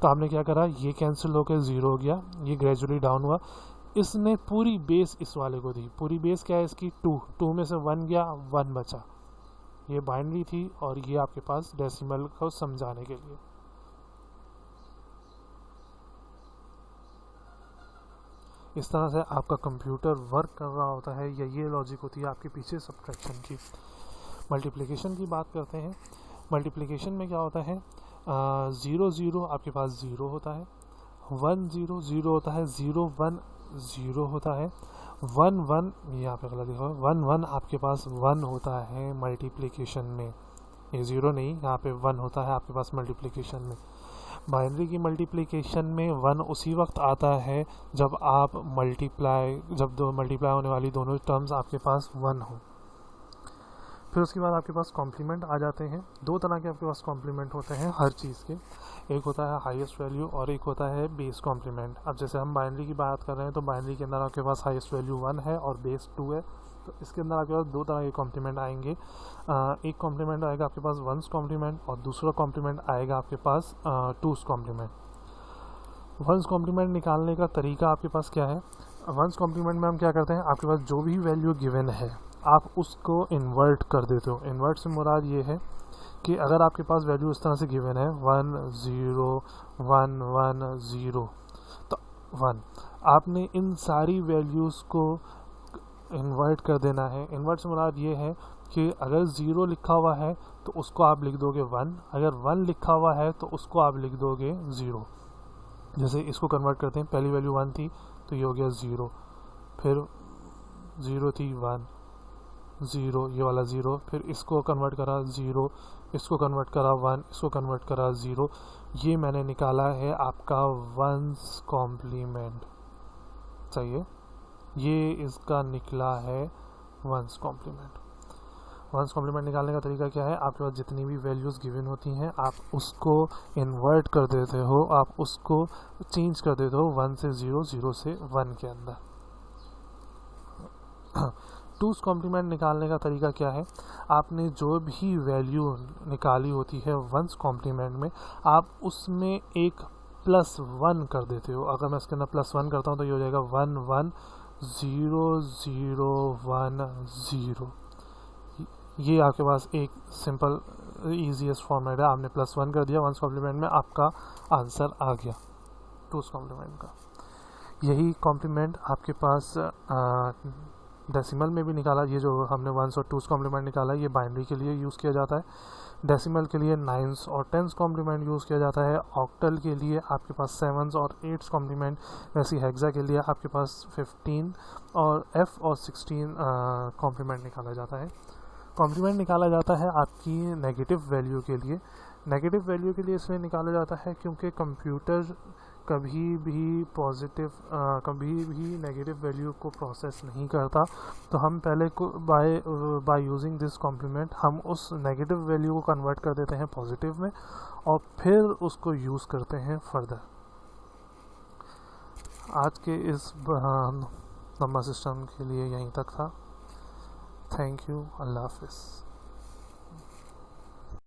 [SPEAKER 1] तो आपने क्या करा, ये कैंसिल होकर 0 हो गया, ये ग्रेजुअली डाउन हुआ, इसने पूरी बेस इस वाले को दी। पूरी बेस क्या है इसकी 2 में से 1 गया, 1 बचा। ये बाइनरी थी और ये आपके पास डेसिमल को समझाने के लिए। इस तरह से आपका कंप्यूटर वर्क कर रहा होता है, या ये लॉजिक होती है आपके पीछे सब्ट्रैक्शन की। मल्टीप्लिकेशन की बात करते हैं। मल्टीप्लिकेशन में क्या होता है, 0 0 आपके पास 0 होता है, 1 0 0 होता है, 0 1 0 होता है, 1 1 यहाँ पे गलत लिखा है, 1 1 आपके पास 1 होता है मल्टीप्लिकेशन में। ये 0 नहीं, यहाँ पे 1 होता है आपके पास मल्टीप्लिकेशन में। बाइनरी की मल्टीप्लिकेशन में 1 उसी वक्त आता है जब आप जब दो मल्टीप्लाई होने वाली दोनों टर्म्स आपके पास 1 हो। फिर उसके बाद आपके पास कॉम्प्लीमेंट आ जाते हैं। 2 तरह के आपके पास कॉम्प्लीमेंट होते हैं हर चीज़ के, एक होता है हाईएस्ट वैल्यू और एक होता है बेस कॉम्प्लीमेंट। अब जैसे हम बाइनरी की बात कर रहे हैं तो बाइनरी के अंदर आपके पास हाईएस्ट वैल्यू 1 है और बेस 2 है, तो इसके अंदर आपके पास 2 तरह के कॉम्प्लीमेंट आएंगे। एक कॉम्प्लीमेंट आएगा आपके पास 1's कॉम्प्लीमेंट और दूसरा कॉम्प्लीमेंट आएगा आपके पास 2's कॉम्प्लीमेंट। 1's कॉम्प्लीमेंट निकालने का तरीका आपके पास क्या है, 1's कॉम्प्लीमेंट में हम क्या करते हैं, आपके पास जो भी वैल्यू गिवन है आप उसको इन्वर्ट कर देते हो। इन्वर्ट से मुराद ये है कि अगर आपके पास वैल्यू इस तरह से गिवन है 1 0 1 1 0 तो 1, आपने इन सारी वैल्यूज़ को इन्वर्ट कर देना है। इन्वर्ट से मुराद ये है कि अगर 0 लिखा हुआ है तो उसको आप लिख दोगे 1, अगर 1 लिखा हुआ है तो उसको आप लिख दोगे 0। जैसे इसको कन्वर्ट करते हैं, पहली वैल्यू 1 थी तो ये हो गया 0, फिर 0 थी 1 0, ये वाला 0, फिर इसको कन्वर्ट करा 0, इसको कन्वर्ट करा 1, इसको कन्वर्ट करा 0। ये मैंने निकाला है आपका 1's कॉम्प्लीमेंट, सही है, ये इसका निकला है 1's कॉम्प्लीमेंट। 1's कॉम्प्लीमेंट निकालने का तरीका क्या है, आपके पास जितनी भी वैल्यूज़ गिवन होती हैं आप उसको इन्वर्ट कर देते हो, आप उसको चेंज कर देते हो 1 से 0 0 से 1 के अंदर। 2's कॉम्प्लीमेंट निकालने का तरीका क्या है, आपने जो भी वैल्यू निकाली होती है 1's कॉम्प्लीमेंट में, आप उसमें एक +1 कर देते हो। अगर मैं इसके अंदर +1 करता हूँ तो ये हो जाएगा 1 1 0 0 1 0। ये आपके पास एक सिंपल ईजीएस्ट फॉर्मेट है, आपने +1 कर दिया 1's कॉम्प्लीमेंट में, आपका आंसर आ गया 2's कॉम्प्लीमेंट का। यही कॉम्प्लीमेंट आपके पास डेसिमल में भी निकाला, ये जो हमने 1's और 2's कॉम्प्लीमेंट निकाला ये बाइनरी के लिए यूज़ किया जाता है, डेसिमल के लिए 9's और 10's कॉम्प्लीमेंट यूज़ किया जाता है, ऑक्टल के लिए आपके पास 7's और 8's कॉम्प्लीमेंट, वैसे हेक्सा के लिए आपके पास 15 और F और 16 कॉम्प्लीमेंट निकाला जाता है। कॉम्प्लीमेंट निकाला जाता है आपकी नेगेटिव वैल्यू के लिए। नेगेटिव वैल्यू के लिए इसलिए निकाला जाता है क्योंकि कंप्यूटर कभी भी पॉजिटिव कभी भी नेगेटिव वैल्यू को प्रोसेस नहीं करता, तो हम पहले को बाय यूजिंग दिस कॉम्प्लीमेंट हम उस नेगेटिव वैल्यू को कन्वर्ट कर देते हैं पॉजिटिव में और फिर उसको यूज़ करते हैं फर्दर। आज के इस नंबर सिस्टम के लिए यहीं तक था। थैंक यू, अल्लाह हाफिज़।